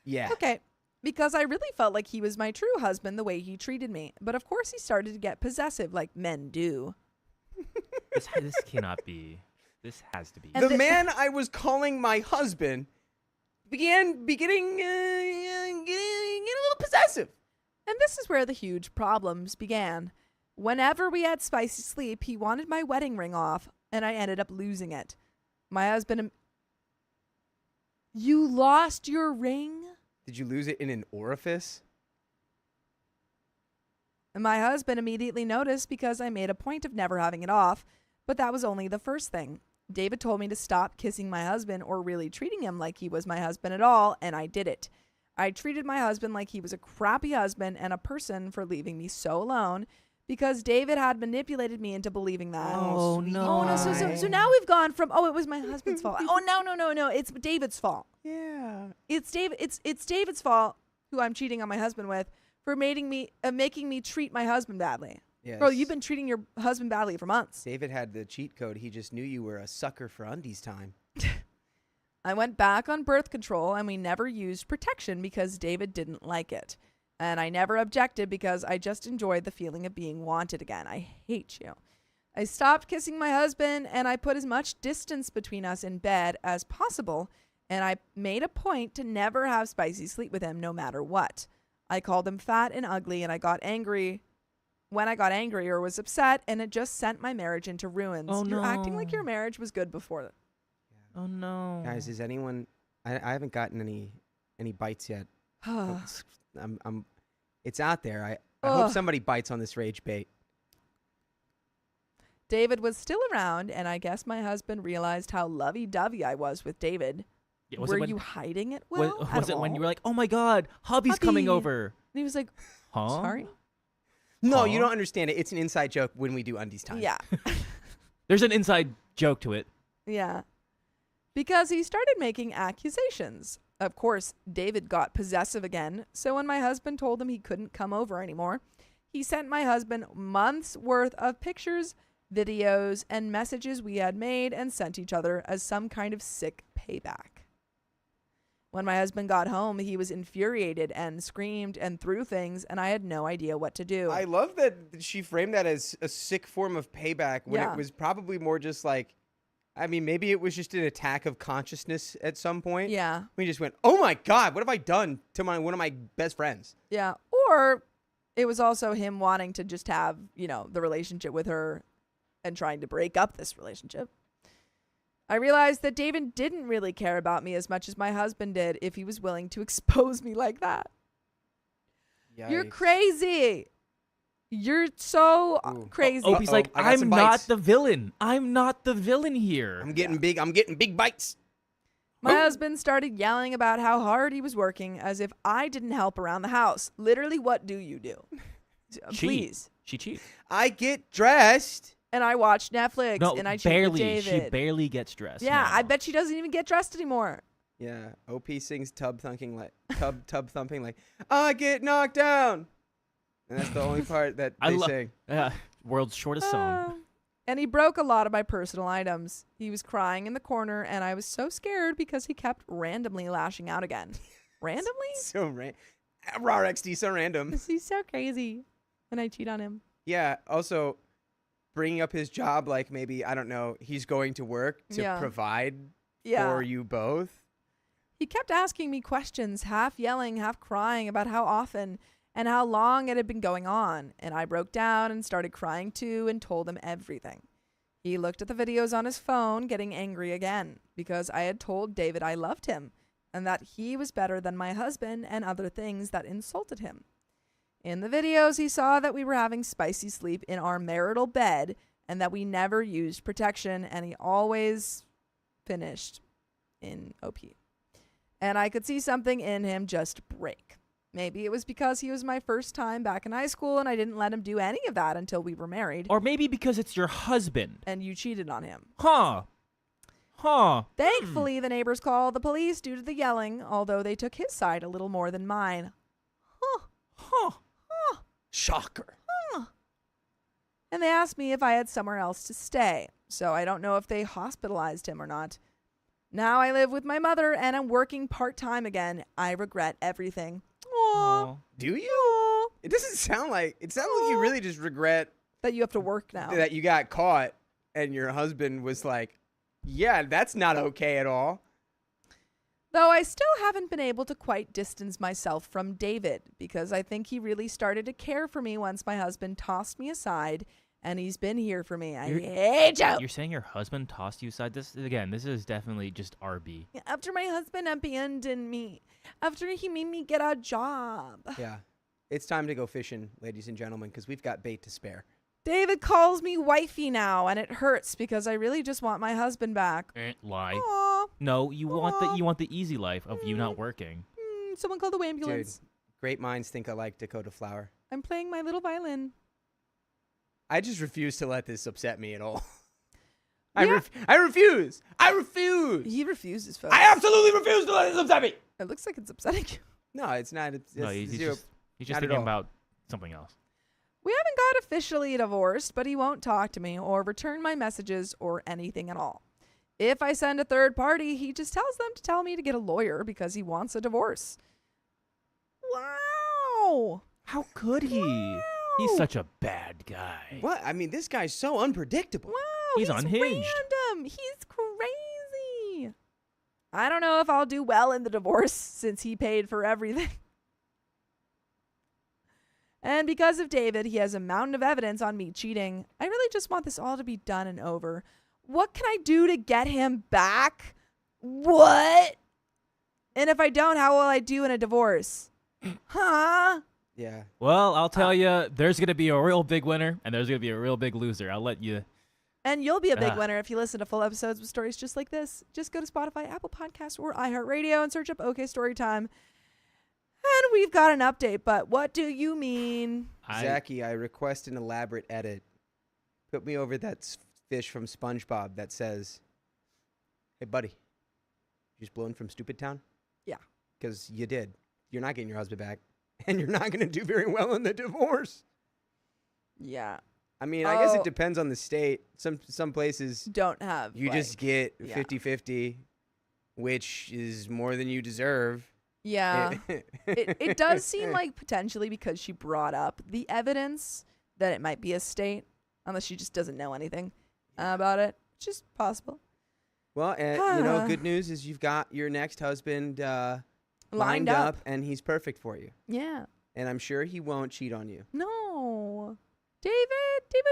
Yeah. Okay, because I really felt like he was my true husband the way he treated me. But of course he started to get possessive like men do. This cannot be. This has to be. And The man I was calling my husband began getting a little possessive. And this is where the huge problems began. Whenever we had spicy sleep, he wanted my wedding ring off, and I ended up losing it. My husband... You lost your ring? Did you lose it in an orifice? And my husband immediately noticed because I made a point of never having it off, but that was only the first thing. David told me to stop kissing my husband or really treating him like he was my husband at all, and I did it. I treated my husband like he was a crappy husband and a person for leaving me so alone because David had manipulated me into believing that. Oh, sweet no. Oh, no. So now we've gone from, it was my husband's fault. Oh, no. It's David's fault. Yeah. It's David's fault, who I'm cheating on my husband with, for making me treat my husband badly. Yes. Bro, you've been treating your husband badly for months. David had the cheat code. He just knew you were a sucker for undies time. I went back on birth control, and we never used protection because David didn't like it. And I never objected because I just enjoyed the feeling of being wanted again. I hate you. I stopped kissing my husband, and I put as much distance between us in bed as possible, and I made a point to never have spicy sleep with him no matter what. I called him fat and ugly, and I got angry when I got angry or was upset, and it just sent my marriage into ruins. Oh, You're acting no. like your marriage was good before. Oh no. Guys, is anyone? I haven't gotten any bites yet. It's out there. I hope Ugh. somebody bites on this rage bait. David was still around, and I guess my husband realized how lovey-dovey I was with David. Yeah, Were you hiding it well? Was it when you were like, oh my God, hubby's coming Hubby. over? And he was like, Huh? sorry? No, Huh? you don't understand it. It's an inside joke when we do undies time. Yeah. There's an inside joke to it. Yeah. Because he started making accusations. Of course, David got possessive again, so when my husband told him he couldn't come over anymore, he sent my husband months worth of pictures, videos, and messages we had made and sent each other as some kind of sick payback. When my husband got home, he was infuriated and screamed and threw things, and I had no idea what to do. I love that she framed that as a sick form of payback when Yeah. it was probably more just like, I mean, maybe it was just an attack of consciousness at some point. Yeah. We just went, oh my God, what have I done to one of my best friends? Yeah. Or it was also him wanting to just have, the relationship with her and trying to break up this relationship. I realized that David didn't really care about me as much as my husband did if he was willing to expose me like that. You're Yikes. crazy. You're so Ooh. crazy. Opie's like, I got I'm some not bites. the villain. I'm not the villain here. I'm getting big bites. My husband started yelling about how hard he was working as if I didn't help around the house. Literally, what do you do? Please. She cheats. I get dressed. And I watched Netflix No, and I cheated with barely. David. She barely gets dressed. Yeah, now. I bet she doesn't even get dressed anymore. Yeah, OP sings tub thumping like I get knocked down. And that's the only part that I they lo- sing. World's shortest song. And he broke a lot of my personal items. He was crying in the corner, and I was so scared because he kept randomly lashing out again. Randomly? So raw XD, so random. He's so crazy when I cheat on him. Yeah, also bringing up his job like maybe, I don't know, he's going to work to Yeah. provide Yeah. for you both. He kept asking me questions, half yelling, half crying about how often and how long it had been going on. And I broke down and started crying too and told him everything. He looked at the videos on his phone, getting angry again because I had told David I loved him and that he was better than my husband and other things that insulted him. In the videos, he saw that we were having spicy sleep in our marital bed and that we never used protection, and he always finished in OP. And I could see something in him just break. Maybe it was because he was my first time back in high school and I didn't let him do any of that until we were married. Or maybe because it's your husband. And you cheated on him. Huh. Thankfully, the neighbors called the police due to the yelling, although they took his side a little more than mine. Shocker. And they asked me if I had somewhere else to stay. So I don't know if they hospitalized him or not. Now I live with my mother and I'm working part-time again. I regret everything. Aww. Aw. Do you? It doesn't sound like like you really just regret That you have to work now. that you got caught and your husband was like, yeah, that's not okay at all. Though I still haven't been able to quite distance myself from David because I think he really started to care for me once my husband tossed me aside, and he's been here for me. I hate you. You're saying your husband tossed you aside? This is definitely just RB. After my husband abandoned me, after he made me get a job. Yeah. It's time to go fishing, ladies and gentlemen, because we've got bait to spare. David calls me wifey now, and it hurts because I really just want my husband back. Lie. Aw. No, you want the easy life of you not working. Someone call the ambulance. Dude, great minds think alike, Dakota Flower. I'm playing my little violin. I just refuse to let this upset me at all. Yeah. I refuse. I refuse. He refuses, folks. I absolutely refuse to let this upset me. It looks like it's upsetting you. No, it's not. It's No, he's zero. just Not at thinking all. about something else. We haven't got officially divorced, but he won't talk to me or return my messages or anything at all. If I send a third party, he just tells them to tell me to get a lawyer because he wants a divorce. Wow. How could he? Wow. He's such a bad guy. What? I mean, this guy's so unpredictable. Wow. He's unhinged. Random. He's crazy. I don't know if I'll do well in the divorce since he paid for everything. And because of David, he has a mountain of evidence on me cheating. I really just want this all to be done and over. What can I do to get him back? What? And if I don't, how will I do in a divorce? Huh? Yeah. Well, I'll tell you, there's gonna be a real big winner and there's gonna be a real big loser. I'll let you. And you'll be a big Ah. winner if you listen to full episodes with stories just like this. Just go to Spotify, Apple Podcasts, or iHeartRadio and search up OK Storytime. And we've got an update, but what do you mean? Zachy, I request an elaborate edit. Put me over that fish from SpongeBob that says, "Hey, buddy, you just blown from Stupid Town?" Yeah. Because you did. You're not getting your husband back, and you're not going to do very well in the divorce. Yeah. I mean, I guess Oh. it depends on the state. Some places Don't have. you like, just get yeah. 50-50, which is more than you deserve. Yeah. It does seem like potentially because she brought up the evidence that it might be a state, unless she just doesn't know anything about it. It's just possible. Well, good news is you've got your next husband lined up, and he's perfect for you. Yeah. And I'm sure he won't cheat on you. No. David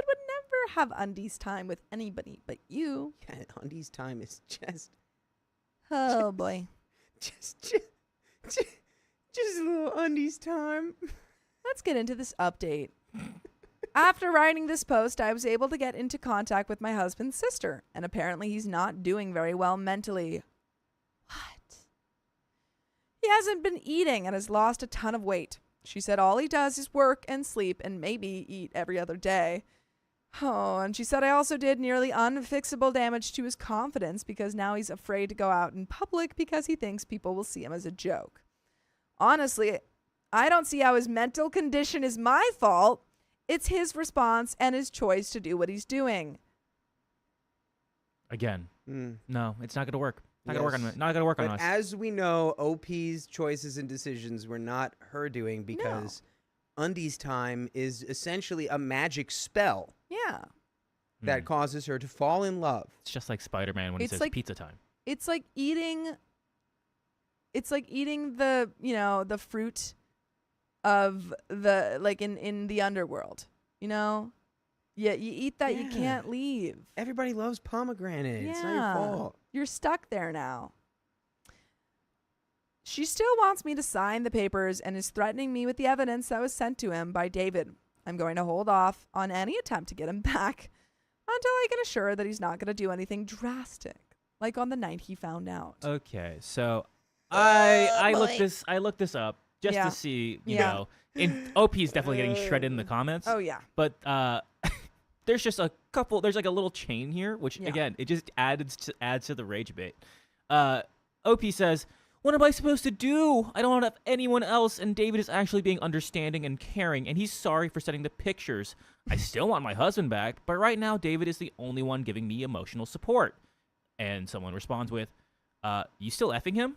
would never have undies time with anybody but you. Yeah, undies time is just Oh, boy. just a little undies time. Let's get into this update. After writing this post, I was able to get into contact with my husband's sister, and apparently he's not doing very well mentally. What? He hasn't been eating and has lost a ton of weight. She said all he does is work and sleep and maybe eat every other day. Oh, and she said I also did nearly unfixable damage to his confidence because now he's afraid to go out in public because he thinks people will see him as a joke. Honestly, I don't see how his mental condition is my fault. It's his response and his choice to do what he's doing. Again, Mm. no, it's not gonna work. Not gonna work on Yes. it. Not gonna work on But us. as we know, OP's choices and decisions were not her doing because Undies time is essentially a magic spell Yeah. that Mm. causes her to fall in love. It's just like Spider-Man when he It's says like- pizza time. It's like eating the, the fruit of the, like in the underworld, Yeah, you eat that, you Yeah. can't leave. Everybody loves pomegranate. It's not Yeah. your fault. You're stuck there now. She still wants me to sign the papers and is threatening me with the evidence that was sent to him by David. I'm going to hold off on any attempt to get him back until I can assure that he's not going to do anything drastic, like on the night he found out. Okay, so I looked boy. this up just Yeah. to see, you Yeah. know, and OP is definitely getting shredded in the comments. Oh, yeah. But there's just a couple. There's like a little chain here, which Yeah. again, it just adds to the rage bait. OP says, "What am I supposed to do? I don't have anyone else, and David is actually being understanding and caring, and he's sorry for sending the pictures. I still want my husband back, but right now David is the only one giving me emotional support." And someone responds with, "You still effing him?"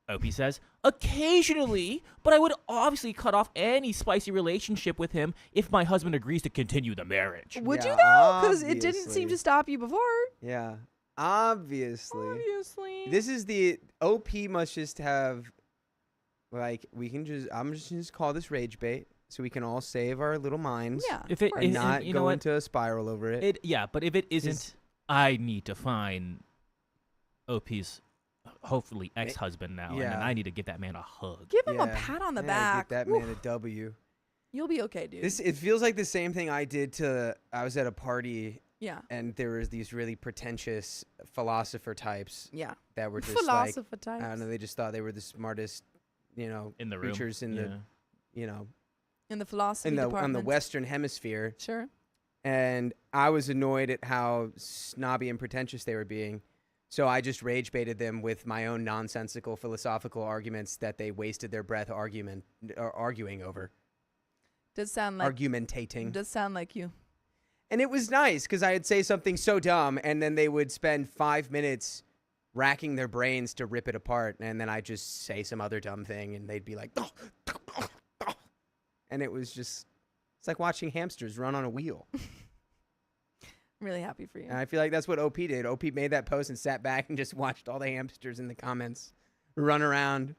OP says, "Occasionally, but I would obviously cut off any spicy relationship with him if my husband agrees to continue the marriage." Would you Yeah, though? Because it didn't seem obviously. to stop you before. Yeah. Obviously. Obviously. This is the OP must just have, like, I'm just gonna call this rage bait so we can all save our little minds. Yeah. If it of course. And is- not you know go what? into a spiral over it. But if it isn't, I need to find OP's hopefully ex-husband now, and then yeah. I need to give that man a hug. Give him a Yeah. pat on the Yeah, back. Get that Woo. man a W. You'll be okay, dude. It feels like the same thing I did I was at a party yeah. and there was these really pretentious philosopher types Yeah. that were just like, Philosopher types. I don't know, they just thought they were the smartest, In the room. creatures in Yeah. the, In the philosophy on the department. Western Hemisphere. Sure. And I was annoyed at how snobby and pretentious they were being. So I just rage baited them with my own nonsensical philosophical arguments that they wasted their breath arguing over. Does sound like Argumentating. Does sound like you. And it was nice because I'd say something so dumb and then they would spend 5 minutes racking their brains to rip it apart. And then I'd just say some other dumb thing and they'd be like, and it was just, it's like watching hamsters run on a wheel. I'm really happy for you. And I feel like that's what OP did. OP made that post and sat back and just watched all the hamsters in the comments run around.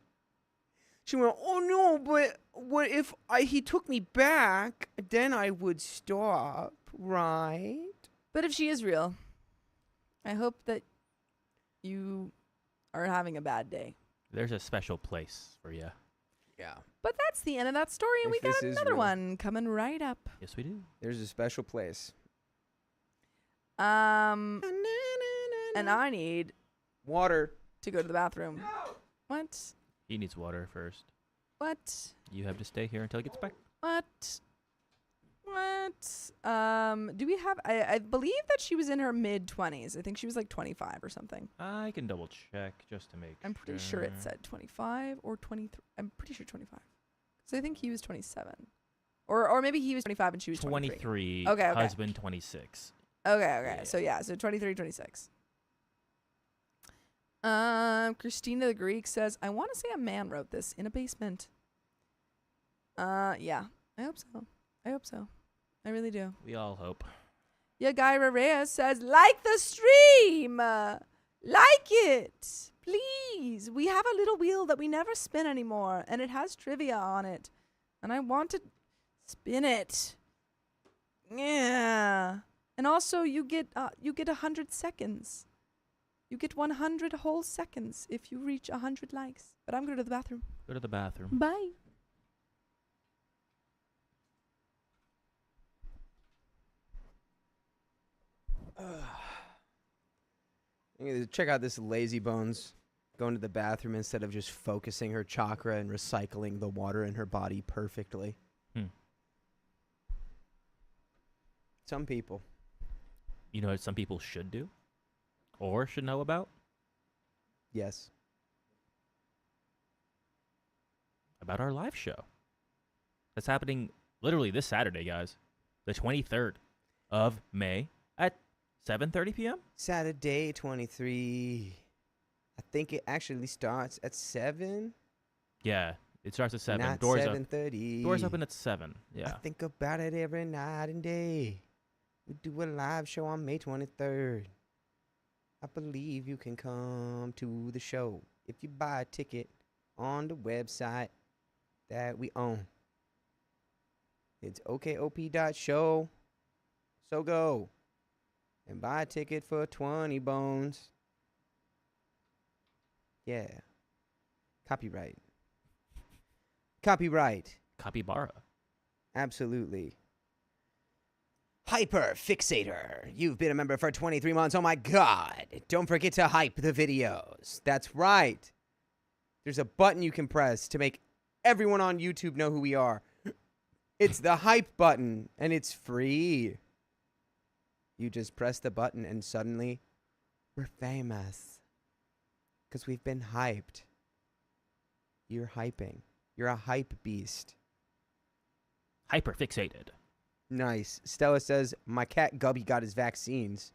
She went, "Oh no, but what if he took me back? Then I would stop, right?" But if she is real, I hope that you are having a bad day. There's a special place for you. Yeah. But that's the end of that story, and If we got this is another real. one coming right up. Yes, we do. There's a special place. And I need Water. to go to the bathroom. What? He needs water first. What? You have to stay here until he gets back. What? Do we have? I believe that she was in her mid-20s. I think she was like 25 or something. I can double check just to make I'm pretty sure it said 25 or 23. I'm pretty sure 25. Because I think he was 27. Or maybe he was 25 and she was 23. 23. Okay, okay. Husband 26. Okay. Yeah. So 23, 26. Christina the Greek says, I want to say a man wrote this in a basement. Yeah. I hope so. I really do. We all hope. Yagaira Reyes says, like the stream. Like it. Please. We have a little wheel that we never spin anymore, and it has trivia on it. And I want to spin it. Yeah. And also you get 100 seconds. You get 100 whole seconds if you reach 100 likes. But I'm going to the bathroom. Go to the bathroom. Bye. Check out this lazy bones going to the bathroom instead of just focusing her chakra and recycling the water in her body perfectly. Some people. You know what some people should do? Or should know about? Yes. About our live show. That's happening literally this Saturday, guys. The 23rd of May at 7:30 p.m.? Saturday, 23. I think it actually starts at 7. Yeah, it starts at 7. Not Doors 7:30. Doors open at 7. I Yeah. think about it every night and day. We do a live show on May 23rd. I believe you can come to the show if you buy a ticket on the website that we own. It's okop.show. So go and buy a ticket for 20 bones. Yeah. Copyright. Copyright. Capybara. Absolutely. Hyper Fixator. You've been a member for 23 months. Oh my God. Don't forget to hype the videos. That's right. There's a button you can press to make everyone on YouTube know who we are. It's the hype button, and it's free. You just press the button, and suddenly we're famous. Because we've been hyped. You're hyping. You're a hype beast. Hyperfixated. Nice. Stella says, my cat Gubby got his vaccines.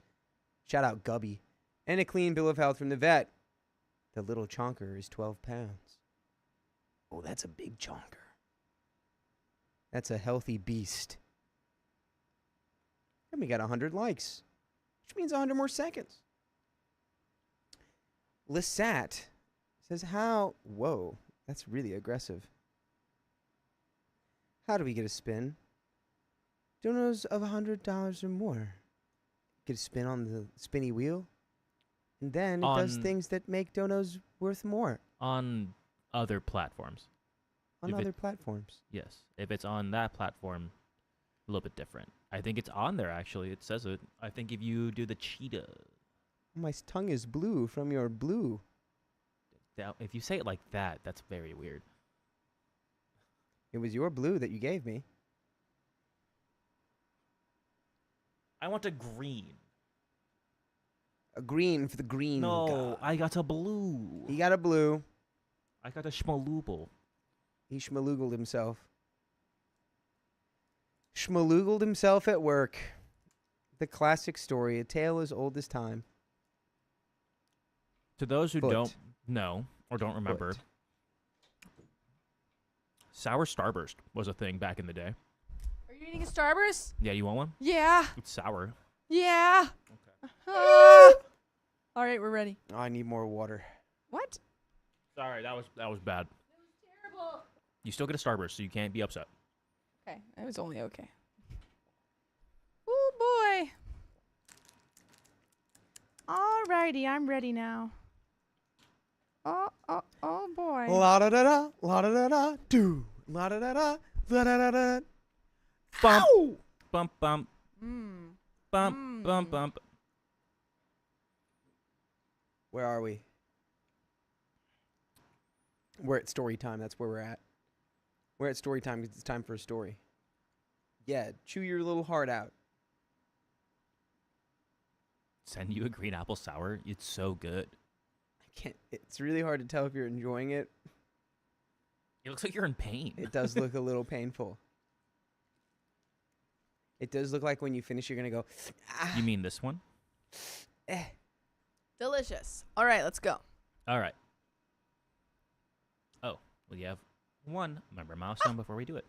Shout out Gubby. And a clean bill of health from the vet. The little chonker is 12 pounds. Oh, that's a big chonker. That's a healthy beast. And we got 100 likes, which means 100 more seconds. Lissat says, how... Whoa, that's really aggressive. How do we get a spin? Donos of $100 or more. Get a spin on the spinny wheel. And then it does things that make donos worth more. On other platforms. On other platforms. Yes. If it's on that platform, a little bit different. I think it's on there, actually. It says it. I think if you do the cheetah. My tongue is blue from your blue. Now, if you say it like that, that's very weird. It was your blue that you gave me. I want a green. A green for the green No, guy. I got a blue. He got a blue. I got a schmalooble. He schmaloogled himself. Schmaloogled himself at work. The classic story, a tale as old as time. To those who Foot. don't know or don't remember, sour Starburst was a thing back in the day. Are you eating a Starburst? Yeah, you want one? Yeah. It's sour. Yeah. Okay. All right, we're ready. Oh, I need more water. What? Sorry, that was bad. That was terrible. You still get a Starburst, so you can't be upset. Okay, it was only okay. Oh boy. Alrighty, I'm ready now. Oh boy. La da da da, la da da da, do, la da da da, la da da da. Bump, Ow! bump, bump, Mm. bump, bump, bump. Where are we? We're at story time. That's where we're at. We're at story time because it's time for a story. Yeah, chew your little heart out. Send you a green apple sour. It's so good. I can't. It's really hard to tell if you're enjoying it. It looks like you're in pain. It does look a little painful. It does look like when you finish, you're gonna go. Ah, You mean this one? eh. Delicious. All right, let's go. All right. Oh, well, you have one member milestone before we do it.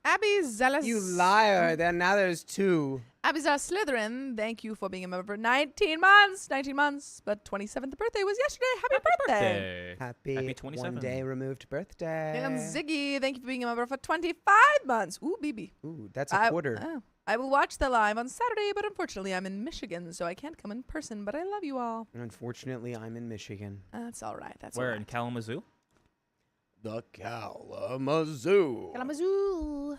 Abby Zealous. You liar! Then now there's 2. Abby Zealous Slytherin, thank you for being a member for 19 months. 19 months, but 27th birthday was yesterday. Happy birthday. Happy Happy 27. 1 day removed birthday. And Ziggy, thank you for being a member for 25 months. Ooh, BB. Ooh, that's a quarter. I will watch the live on Saturday, but unfortunately I'm in Michigan, so I can't come in person, but I love you all. Unfortunately, I'm in Michigan. That's all right. That's Where, all in right. Kalamazoo? The Kalamazoo. Kalamazoo.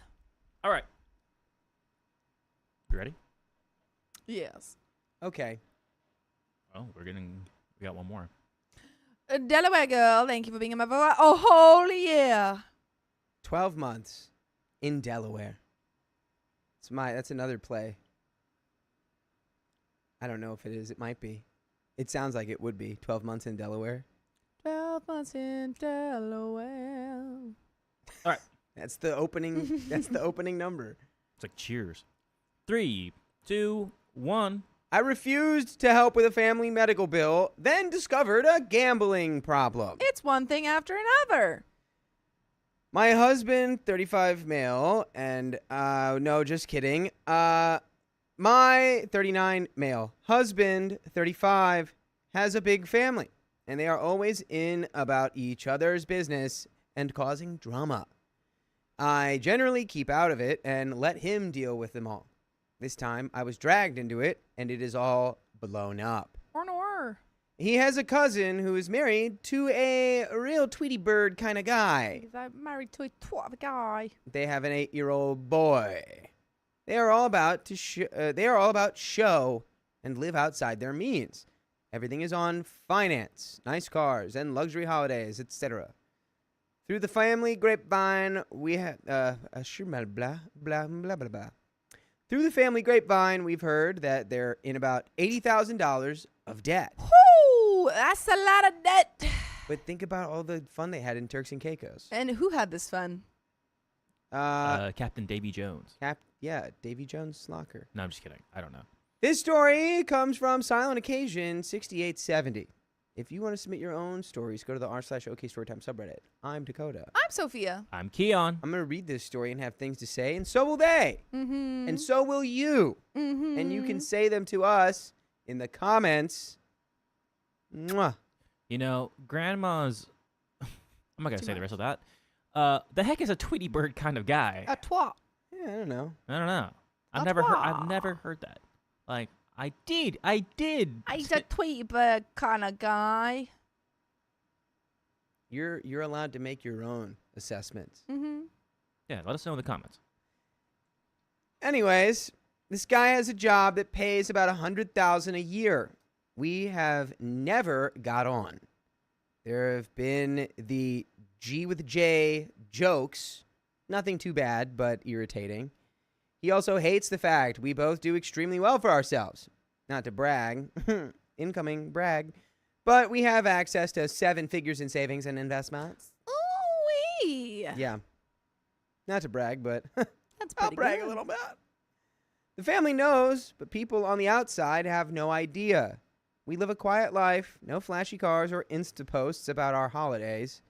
All right. You ready? Yes. Okay. Oh, we got one more. Delaware girl, thank you for being in my voice. Oh, holy yeah. 12 months in Delaware. That's another play. I don't know if it is. It might be. It sounds like it would be. 12 months in Delaware. 12 months in Delaware. All right. That's the opening. That's the opening number. It's like Cheers. 3, 2, 1. I refused to help with a family medical bill, then discovered a gambling problem. It's one thing after another. My husband, 35 male, and no, just kidding. My 39 male husband, 35, has a big family, and they are always in about each other's business and causing drama. I generally keep out of it and let him deal with them all. This time, I was dragged into it, and it is all blown up. Or. He has a cousin who is married to a real Tweety Bird kind of guy. Because I'm married to a twat of a guy. They have an 8-year-old boy. They are all about show and live outside their means. Everything is on finance, nice cars, and luxury holidays, etc. Through the family grapevine, we have blah blah blah blah blah. Through the family grapevine, we've heard that they're in about $80,000 of debt. Whoo! That's a lot of debt. But think about all the fun they had in Turks and Caicos. And who had this fun? Captain Davy Jones. Davy Jones Locker. No, I'm just kidding. I don't know. This story comes from Silent Occasion 6870. If you want to submit your own stories, go to the r/OK Storytime subreddit. I'm Dakota. I'm Sophia. I'm Keon. I'm going to read this story and have things to say, and so will they. Mm-hmm. And so will you. Mm-hmm. And you can say them to us in the comments. Mwah. You know, Grandma's... I'm not going to Too say the much. rest of that. The heck is a Tweety Bird kind of guy? A twat. Yeah, I don't know. I don't know. I've That's never heard that. Like, I did. He's a Tweety Bird kind of guy. You're allowed to make your own assessments. Mm-hmm. Yeah, let us know in the comments. Anyways, this guy has a job that pays about $100,000 a year. We have never got on. There have been the G with J jokes. Nothing too bad, but irritating. He also hates the fact we both do extremely well for ourselves. Not to brag. Incoming brag. But we have access to 7 figures in savings and investments. Ooh-wee. Yeah. Not to brag, but That's I'll pretty brag good. a little bit. The family knows, but people on the outside have no idea. We live a quiet life, no flashy cars or Insta posts about our holidays.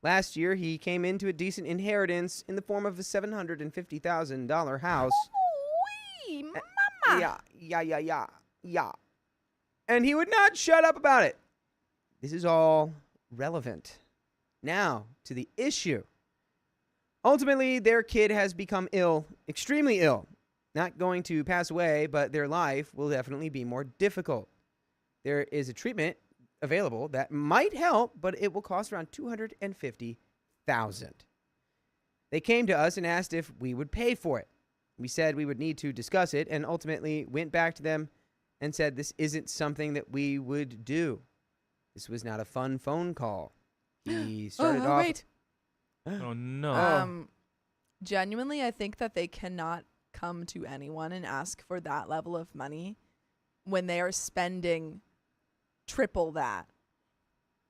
Last year, he came into a decent inheritance in the form of a $750,000 house. Ooh-wee, mama. Yeah. And he would not shut up about it. This is all relevant. Now, to the issue. Ultimately, their kid has become ill, extremely ill. Not going to pass away, but their life will definitely be more difficult. There is a treatment available that might help, but it will cost around $250,000. They came to us and asked if we would pay for it. We said we would need to discuss it, and ultimately went back to them and said this isn't something that we would do. This was not a fun phone call. He started off. Wait. Oh, no. Genuinely, I think that they cannot come to anyone and ask for that level of money when they are spending triple that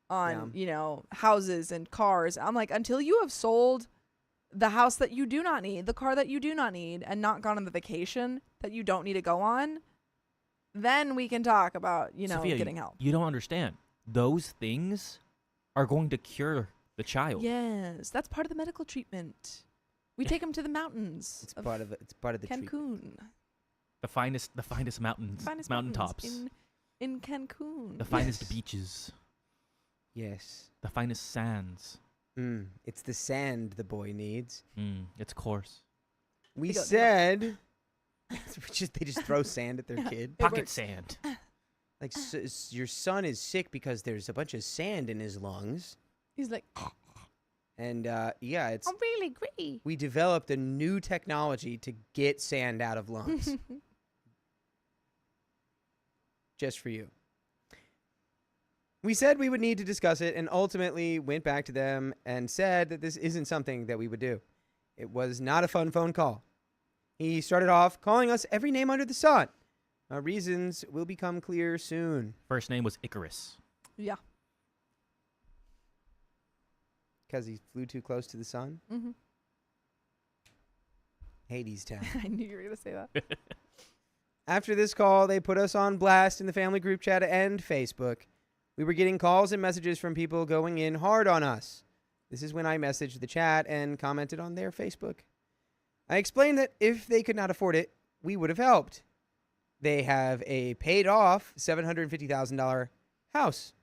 on, houses and cars. I'm like, until you have sold the house that you do not need, the car that you do not need, and not gone on the vacation that you don't need to go on, then we can talk about, Sophia, getting help. You don't understand. Those things are going to cure the child. Yes, that's part of the medical treatment. We take them to the mountains. It's part of the treatment. Cancun. The finest mountains, Finest mountaintops. in Cancun. The finest beaches. Yes. The finest sands. It's the sand the boy needs. It's coarse. We They go- said they just throw sand at their kid. Pocket works. sand. Like, your son is sick because there's a bunch of sand in his lungs. He's like, And it's I'm really gritty. we developed a new technology to get sand out of lungs. Just for you. We said we would need to discuss it and ultimately went back to them and said that this isn't something that we would do. It was not a fun phone call. He started off calling us every name under the sun. Our reasons will become clear soon. First name was Icarus. Yeah. Because he flew too close to the sun? Mm-hmm. Hades Town. I knew you were going to say that. After this call, they put us on blast in the family group chat and Facebook. We were getting calls and messages from people going in hard on us. This is when I messaged the chat and commented on their Facebook. I explained that if they could not afford it, we would have helped. They have a paid-off $750,000 house.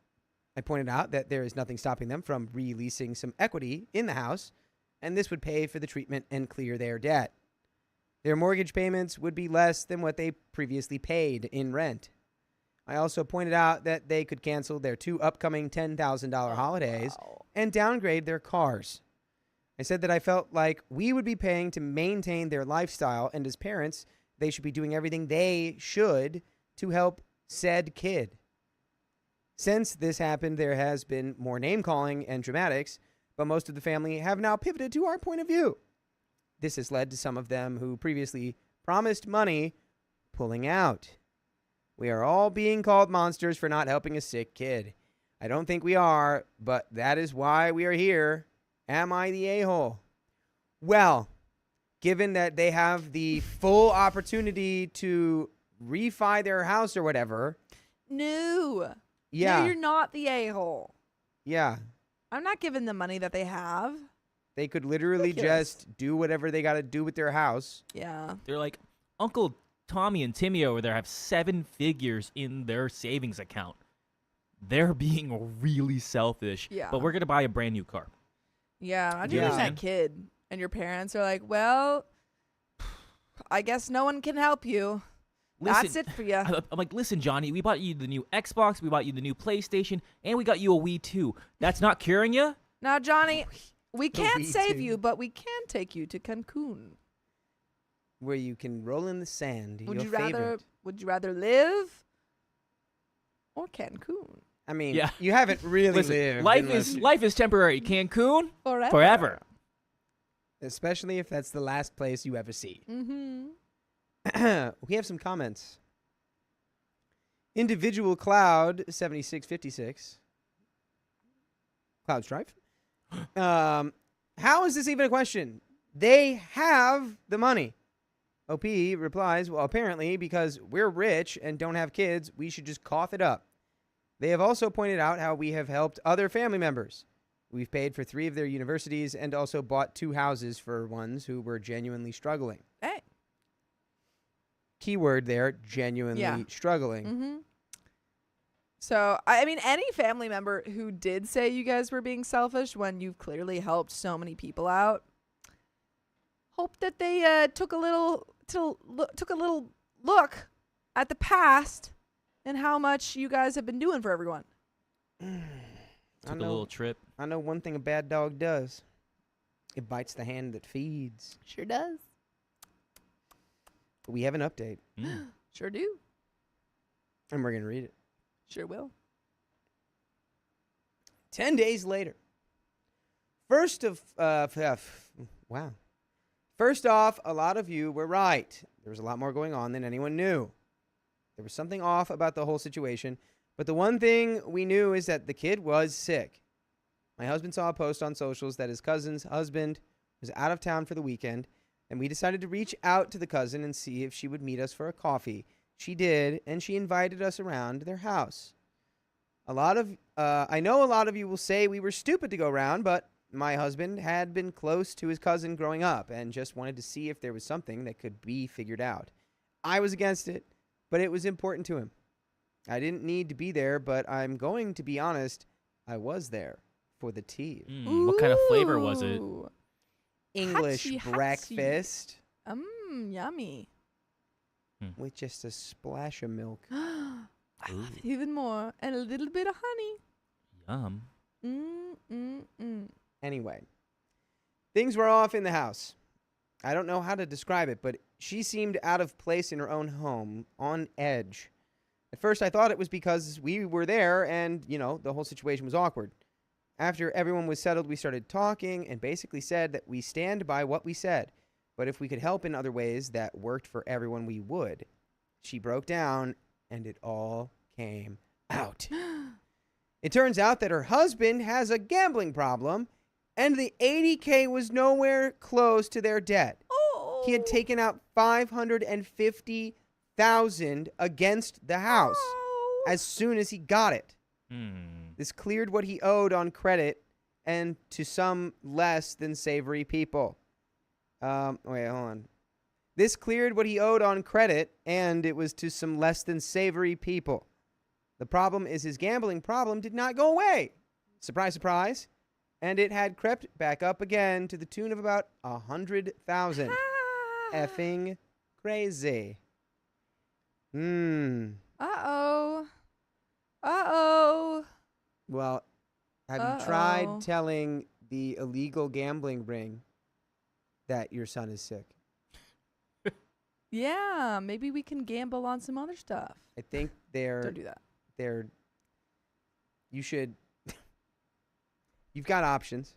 I pointed out that there is nothing stopping them from releasing some equity in the house, and this would pay for the treatment and clear their debt. Their mortgage payments would be less than what they previously paid in rent. I also pointed out that they could cancel their 2 upcoming $10,000 holidays and downgrade their cars. I said that I felt like we would be paying to maintain their lifestyle, and as parents, they should be doing everything they should to help said kid. Since this happened, there has been more name-calling and dramatics, but most of the family have now pivoted to our point of view. This has led to some of them who previously promised money pulling out. We are all being called monsters for not helping a sick kid. I don't think we are, but that is why we are here. Am I the a-hole? Well, given that they have the full opportunity to refi their house or whatever. No. Yeah. No, you're not the a-hole. Yeah. I'm not giving them money that they have. They could literally Ridiculous. just do whatever they got to do with their house. Yeah. They're like, Uncle Tommy and Timmy over there have 7 figures in their savings account. They're being really selfish. Yeah. But we're going to buy a brand new car. Yeah. I'm Yeah. just that kid. And your parents are like, well, I guess no one can help you. That's it for you. I'm like, listen, Johnny, we bought you the new Xbox, we bought you the new PlayStation, and we got you a Wii too. That's not curing you? Now, Johnny, we can't Wii save too. you, but we can take you to Cancun. Where you can roll in the sand. Would your you rather? favorite. Would you rather live or Cancun I mean, Yeah. you haven't really Listen, lived. life is temporary. Cancun, forever? forever. Especially if that's the last place you ever see. Mm-hmm. We have some comments. Individual Cloud 7656. Cloud Strife. How is this even a question? They have the money. OP replies, well, apparently because we're rich and don't have kids, we should just cough it up. They have also pointed out how we have helped other family members. We've paid for 3 of their universities and also bought 2 houses for ones who were genuinely struggling. Hey. Keyword there, genuinely struggling. Mm-hmm. So, I mean, any family member who did say you guys were being selfish when you've clearly helped so many people out, hope that they took a little look at the past and how much you guys have been doing for everyone. Took a little trip. I know one thing a bad dog does. It bites the hand that feeds. Sure does. But we have an update, Sure do. and we're going to read it. Sure will. 10 days later. First off, a lot of you were right. There was a lot more going on than anyone knew. There was something off about the whole situation, but the one thing we knew is that the kid was sick. My husband saw a post on socials that his cousin's husband was out of town for the weekend, and we decided to reach out to the cousin and see if she would meet us for a coffee. She did, and she invited us around their house. I know a lot of you will say we were stupid to go around, but my husband had been close to his cousin growing up and just wanted to see if there was something that could be figured out. I was against it, but it was important to him. I didn't need to be there, but I'm going to be honest, I was there for the tea. What kind of flavor was it? Ooh. English Hachi, hachi. breakfast Yummy. with just a splash of milk. I love it even more. And a little bit of honey. Yum. Anyway, things were off in the house. I don't know how to describe it, but she seemed out of place in her own home, on edge. At first, I thought it was because we were there and, the whole situation was awkward. After everyone was settled, we started talking and basically said that we stand by what we said. But if we could help in other ways that worked for everyone, we would. She broke down and it all came out. It turns out that her husband has a gambling problem and the $80K was nowhere close to their debt. Oh. He had taken out $550,000 against the house as soon as he got it. This cleared what he owed on credit and to some less than savory people. Wait, hold on. This cleared what he owed on credit, and it was to some less than savory people. The problem is his gambling problem did not go away. Surprise, surprise. And it had crept back up again to the tune of about 100,000. Effing crazy. Uh-oh. Uh-oh. Well, have you tried telling the illegal gambling ring that your son is sick? Yeah, maybe we can gamble on some other stuff. I think Don't do that. you should, you've got options.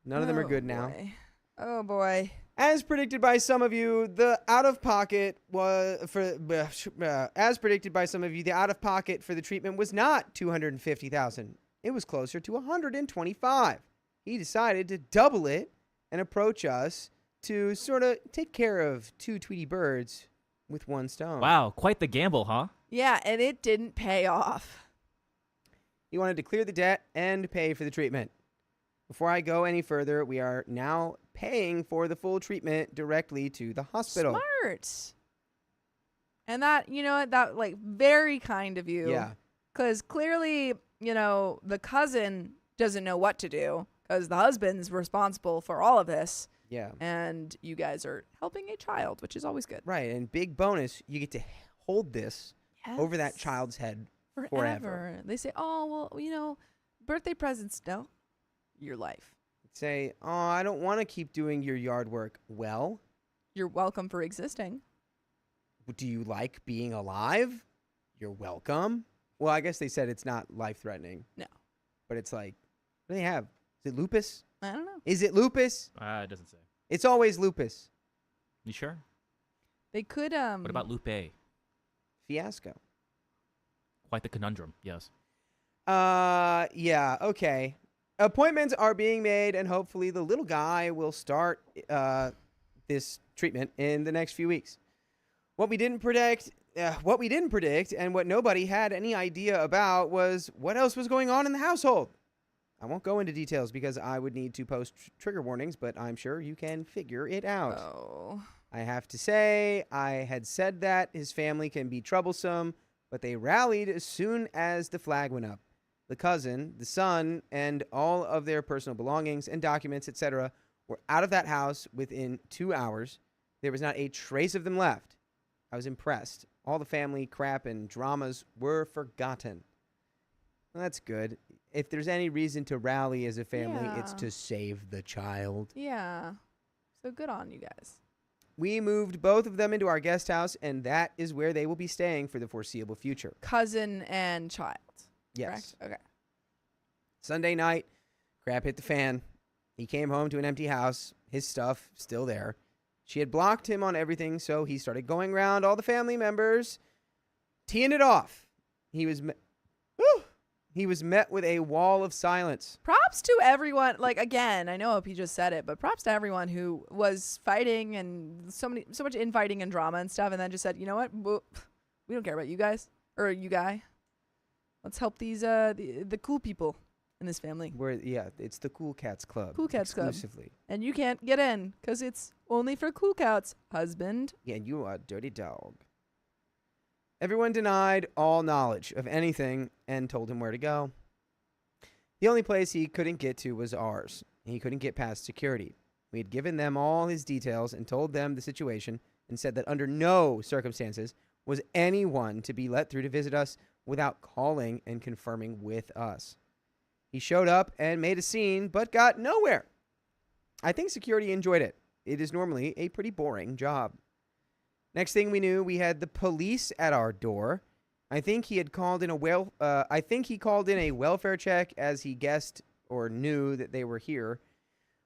None of them are good now. Boy. Oh, boy. As predicted by some of you, the out-of-pocket for the treatment was not $250,000. It was closer to $125,000. He decided to double it and approach us to sort of take care of two Tweety birds with one stone. Wow, quite the gamble, huh? Yeah, and it didn't pay off. He wanted to clear the debt and pay for the treatment. Before I go any further, we are now paying for the full treatment directly to the hospital. Smart. And that, very kind of you. Yeah. Because clearly, the cousin doesn't know what to do because the husband's responsible for all of this. Yeah. And you guys are helping a child, which is always good. Right. And big bonus, you get to hold this over that child's head forever. They say, oh, well, birthday presents. No, your life. Say, oh, I don't want to keep doing your yard work. Well, you're welcome for existing. Do you like being alive? You're welcome. Well, I guess they said it's not life-threatening. No. But it's like, what do they have? Is it lupus? I don't know. Is it lupus? It doesn't say. It's always lupus. You sure? They could, What about Lupe? Fiasco. Quite the conundrum, yes. Yeah, okay. Appointments are being made, and hopefully the little guy will start this treatment in the next few weeks. What we didn't predict, and what nobody had any idea about was what else was going on in the household. I won't go into details because I would need to post trigger warnings, but I'm sure you can figure it out. Oh. I have to say, I had said that his family can be troublesome, but they rallied as soon as the flag went up. The cousin, the son, and all of their personal belongings and documents, etc., were out of that house within 2 hours. There was not a trace of them left. I was impressed. All the family crap and dramas were forgotten. Well, that's good. If there's any reason to rally as a family, it's Yeah. to save the child. Yeah. So good on you guys. We moved both of them into our guest house, and that is where they will be staying for the foreseeable future. Cousin and child. Yes. Correct? Okay. Sunday night, crap hit the fan. He came home to an empty house. His stuff still there. She had blocked him on everything, so he started going around all the family members, teeing it off. He was met with a wall of silence. Props to everyone. Like, again, I know OP just said it, but props to everyone who was fighting and so much infighting and drama and stuff, and then just said, you know what? We don't care about you guys or you guy. Let's help these the cool people in this family. It's the Cool Cats Club. Cool Cats Club. Exclusively. And you can't get in because it's only for cool cats, husband. Yeah, you are a dirty dog. Everyone denied all knowledge of anything and told him where to go. The only place he couldn't get to was ours. He couldn't get past security. We had given them all his details and told them the situation and said that under no circumstances was anyone to be let through to visit us without calling and confirming with us. He showed up and made a scene, but got nowhere. I think security enjoyed it. It is normally a pretty boring job. Next thing we knew, we had the police at our door. I think he called in a welfare check as he guessed or knew that they were here.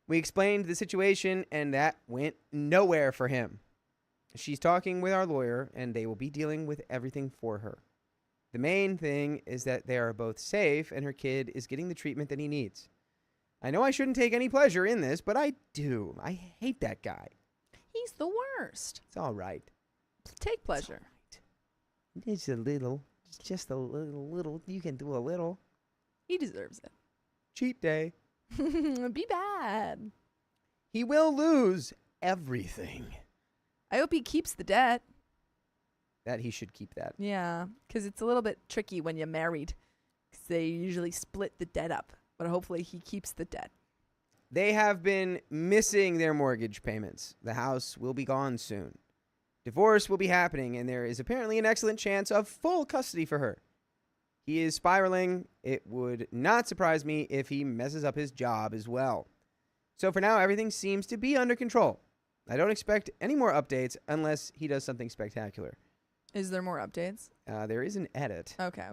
We explained the situation, and that went nowhere for him. She's talking with our lawyer, and they will be dealing with everything for her. The main thing is that they are both safe, and her kid is getting the treatment that he needs. I know I shouldn't take any pleasure in this, but I do. I hate that guy. He's the worst. It's all right. Take pleasure. It's a little. It's just a little. You can do a little. He deserves it. Cheat day. Be bad. He will lose everything. I hope he keeps the debt. That he should keep that. Yeah, because it's a little bit tricky when you're married. Because they usually split the debt up. But hopefully he keeps the debt. They have been missing their mortgage payments. The house will be gone soon. Divorce will be happening, and there is apparently an excellent chance of full custody for her. He is spiraling. It would not surprise me if he messes up his job as well. So for now, everything seems to be under control. I don't expect any more updates unless he does something spectacular. Is there more updates? There is an edit. Okay.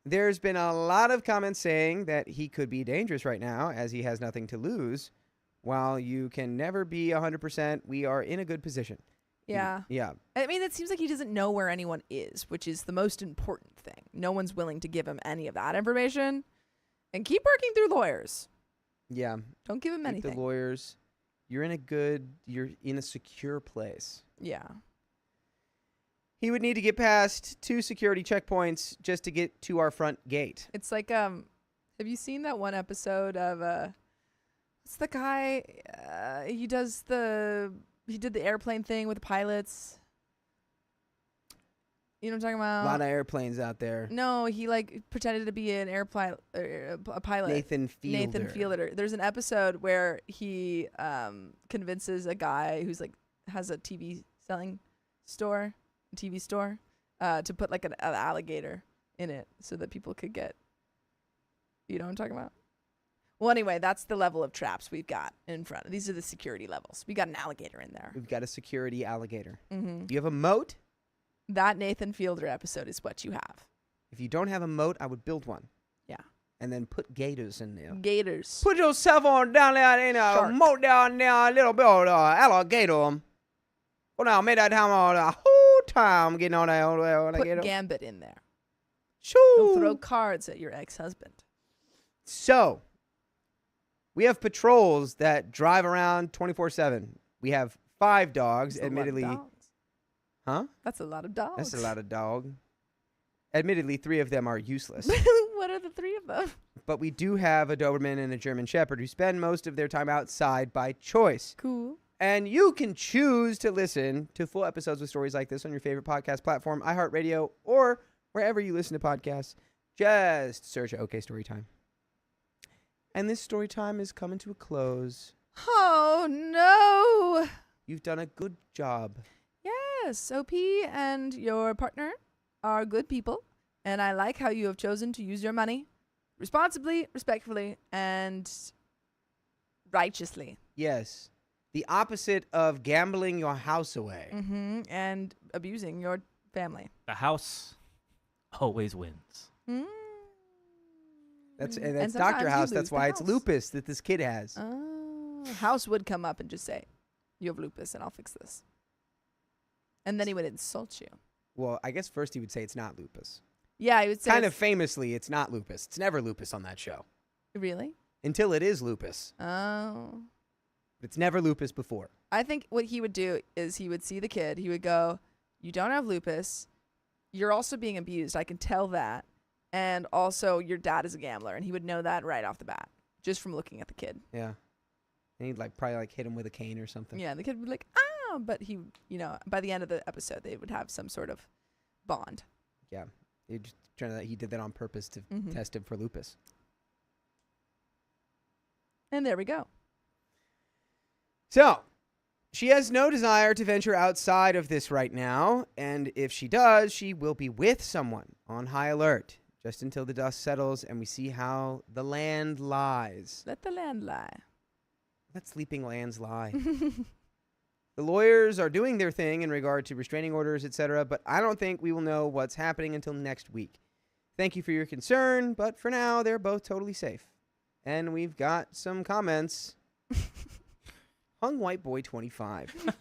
There's been a lot of comments saying that he could be dangerous right now as he has nothing to lose. While you can never be 100%, we are in a good position. Yeah. Yeah. I mean, it seems like he doesn't know where anyone is, which is the most important thing. No one's willing to give him any of that information. And keep working through lawyers. Yeah. Don't give him Keep anything. the lawyers. You're in a secure place. Yeah. He would need to get past 2 security checkpoints just to get to our front gate. It's like, have you seen that one episode of, what's the guy, he did the airplane thing with the pilots. You know what I'm talking about? A lot of airplanes out there. No, he like pretended to be an a pilot. Nathan Fielder. There's an episode where he convinces a guy who's like has a TV selling store, TV store, to put like an alligator in it so that people could get. You know what I'm talking about? Well, anyway, that's the level of traps we've got in front. These are the security levels. We got an alligator in there. We've got a security alligator. Mm-hmm. Do you have a moat? That Nathan Fielder episode is what you have. If you don't have a moat, I would build one. Yeah. And then put gators in there. Gators. Put yourself on down there in a Shark. moat down there, a little bit of alligator. Well, now, made that time all the whole time getting on that alligator. Put Gambit in there. Shoo. Don't throw cards at your ex-husband. So, we have patrols that drive around 24/7. We have 5 dogs, That's admittedly. a lot of dogs. Huh? That's a lot of dogs. That's a lot of dog. Admittedly, 3 of them are useless. What are the 3 of them? But we do have a Doberman and a German Shepherd who spend most of their time outside by choice. Cool. And you can choose to listen to full episodes with stories like this on your favorite podcast platform, iHeartRadio, or wherever you listen to podcasts. Just search OK Storytime. And this story time is coming to a close. Oh, no. You've done a good job. Yes, OP and your partner are good people, and I like how you have chosen to use your money responsibly, respectfully, and righteously. Yes. The opposite of gambling your house away. Mm-hmm. And abusing your family. The house always wins. Mm. That's sometimes Dr. you House. lose That's the why it's house. lupus that this kid has. House would come up and just say, you have lupus and I'll fix this. And then he would insult you. Well, I guess first he would say it's not lupus. Yeah, he would say. Kind of famously, it's not lupus. It's never lupus on that show. Really? Until it is lupus. Oh. It's never lupus before. I think what he would do is he would see the kid. He would go, you don't have lupus. You're also being abused. I can tell that. And also your dad is a gambler. And he would know that right off the bat. Just from looking at the kid. Yeah. And he'd probably hit him with a cane or something. Yeah, the kid would be like, ah. But he, by the end of the episode, they would have some sort of bond. Yeah. He did that on purpose to test him for lupus. And there we go. So, she has no desire to venture outside of this right now, and if she does, she will be with someone on high alert, just until the dust settles and we see how the land lies. Let the land lie. Let sleeping lands lie. The lawyers are doing their thing in regard to restraining orders, etc., but I don't think we will know what's happening until next week. Thank you for your concern, but for now, they're both totally safe. And we've got some comments. Hung White Boy 25.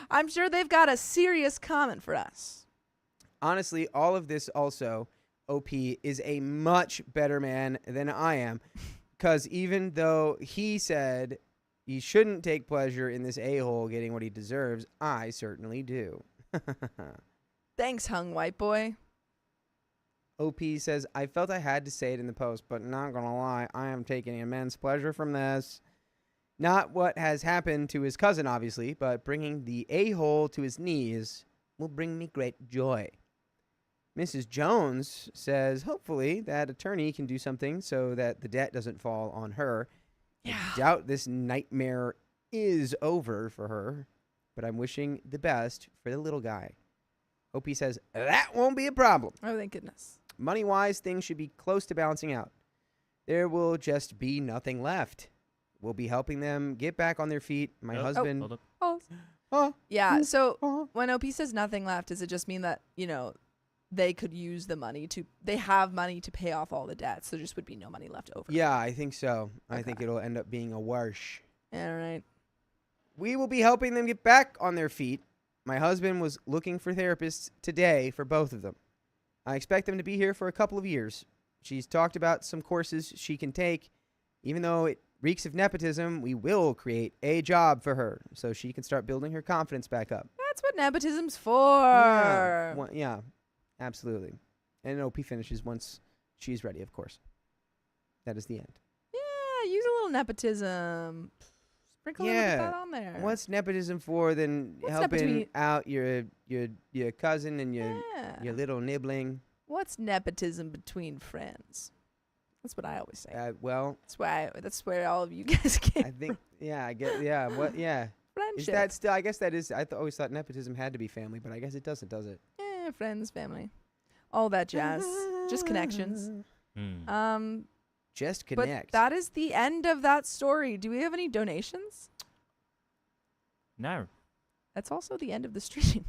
I'm sure they've got a serious comment for us. Honestly, all of this also, OP is a much better man than I am. Because even though he said he shouldn't take pleasure in this a-hole getting what he deserves, I certainly do. Thanks, Hung White Boy. OP says, I felt I had to say it in the post, but not gonna lie, I am taking immense pleasure from this. Not what has happened to his cousin, obviously, but bringing the a-hole to his knees will bring me great joy. Mrs. Jones says, hopefully that attorney can do something so that the debt doesn't fall on her. Yeah. I doubt this nightmare is over for her, but I'm wishing the best for the little guy. OP says, that won't be a problem. Oh, thank goodness. Money-wise, things should be close to balancing out. There will just be nothing left. We'll be helping them get back on their feet. My husband... Hold up. Oh. Yeah, so oh. when OP says nothing left, does it just mean that, they could use the money they have money to pay off all the debts, so there just would be no money left over? Yeah, I think so. I Okay. think it'll end up being a wash. All right. We will be helping them get back on their feet. My husband was looking for therapists today for both of them. I expect them to be here for a couple of years. She's talked about some courses she can take. Even though it reeks of nepotism, we will create a job for her so she can start building her confidence back up. That's what nepotism's for. Yeah, absolutely. And OP finishes once she's ready, of course. That is the end. Yeah, use a little nepotism. Sprinkle a little bit of that on there. What's nepotism for than What's helping nepotine- out your cousin and your little nibbling? What's nepotism between friends? That's what I always say. Well, That's where all of you guys get I think, friendship. Is friendship. that still, I guess that is, always thought nepotism had to be family, but I guess it doesn't, does it? Friends, family, all that jazz. Just connections. Just But connect. that is the end of that story. Do we have any donations? No. That's also the end of the stream.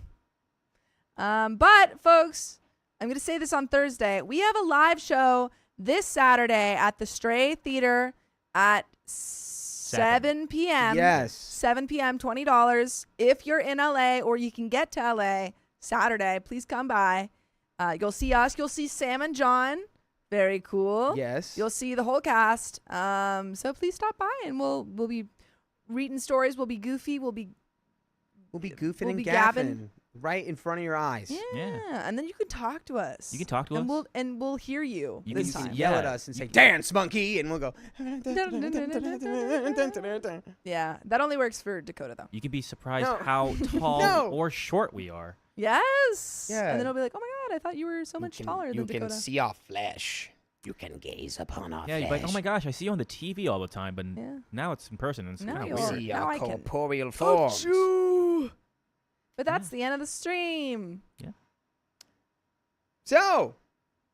But folks, I'm going to say this on Thursday. We have a live show this Saturday at the Stray Theater at 7 p.m. Yes. 7 p.m., $20. If you're in LA or you can get to LA Saturday, please come by. You'll see us. You'll see Sam and John. Very cool. Yes. You'll see the whole cast. So please stop by and we'll be reading stories. We'll be goofy. We'll be goofing we'll and be gaffing gabbing. right in front of your eyes. Yeah. And then you can talk to us. You can talk to us. And we'll hear you You this can time. Yell at us and say, dance, monkey, and we'll go. Yeah, that only works for Dakota though. You can be surprised No. how tall No. or short we are. Yes. Yeah. And then it'll be like, oh my God, I thought you were so much taller than You Dakota. can see our flesh. You can gaze upon our Yeah, you're flesh. like, oh my gosh, I see you on the TV all the time, but Yeah. now it's in person. And it's Now kind of you're- weird. See Now our I can- corporeal forms. But that's the end of the stream. So,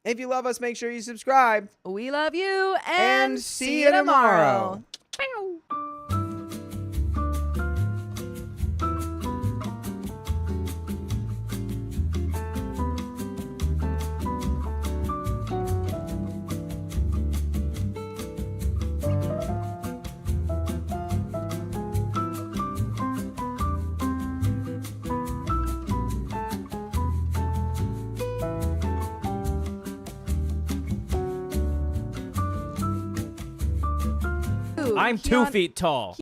if you love us, make sure you subscribe. We love you And and see you tomorrow. I'm 2 feet tall.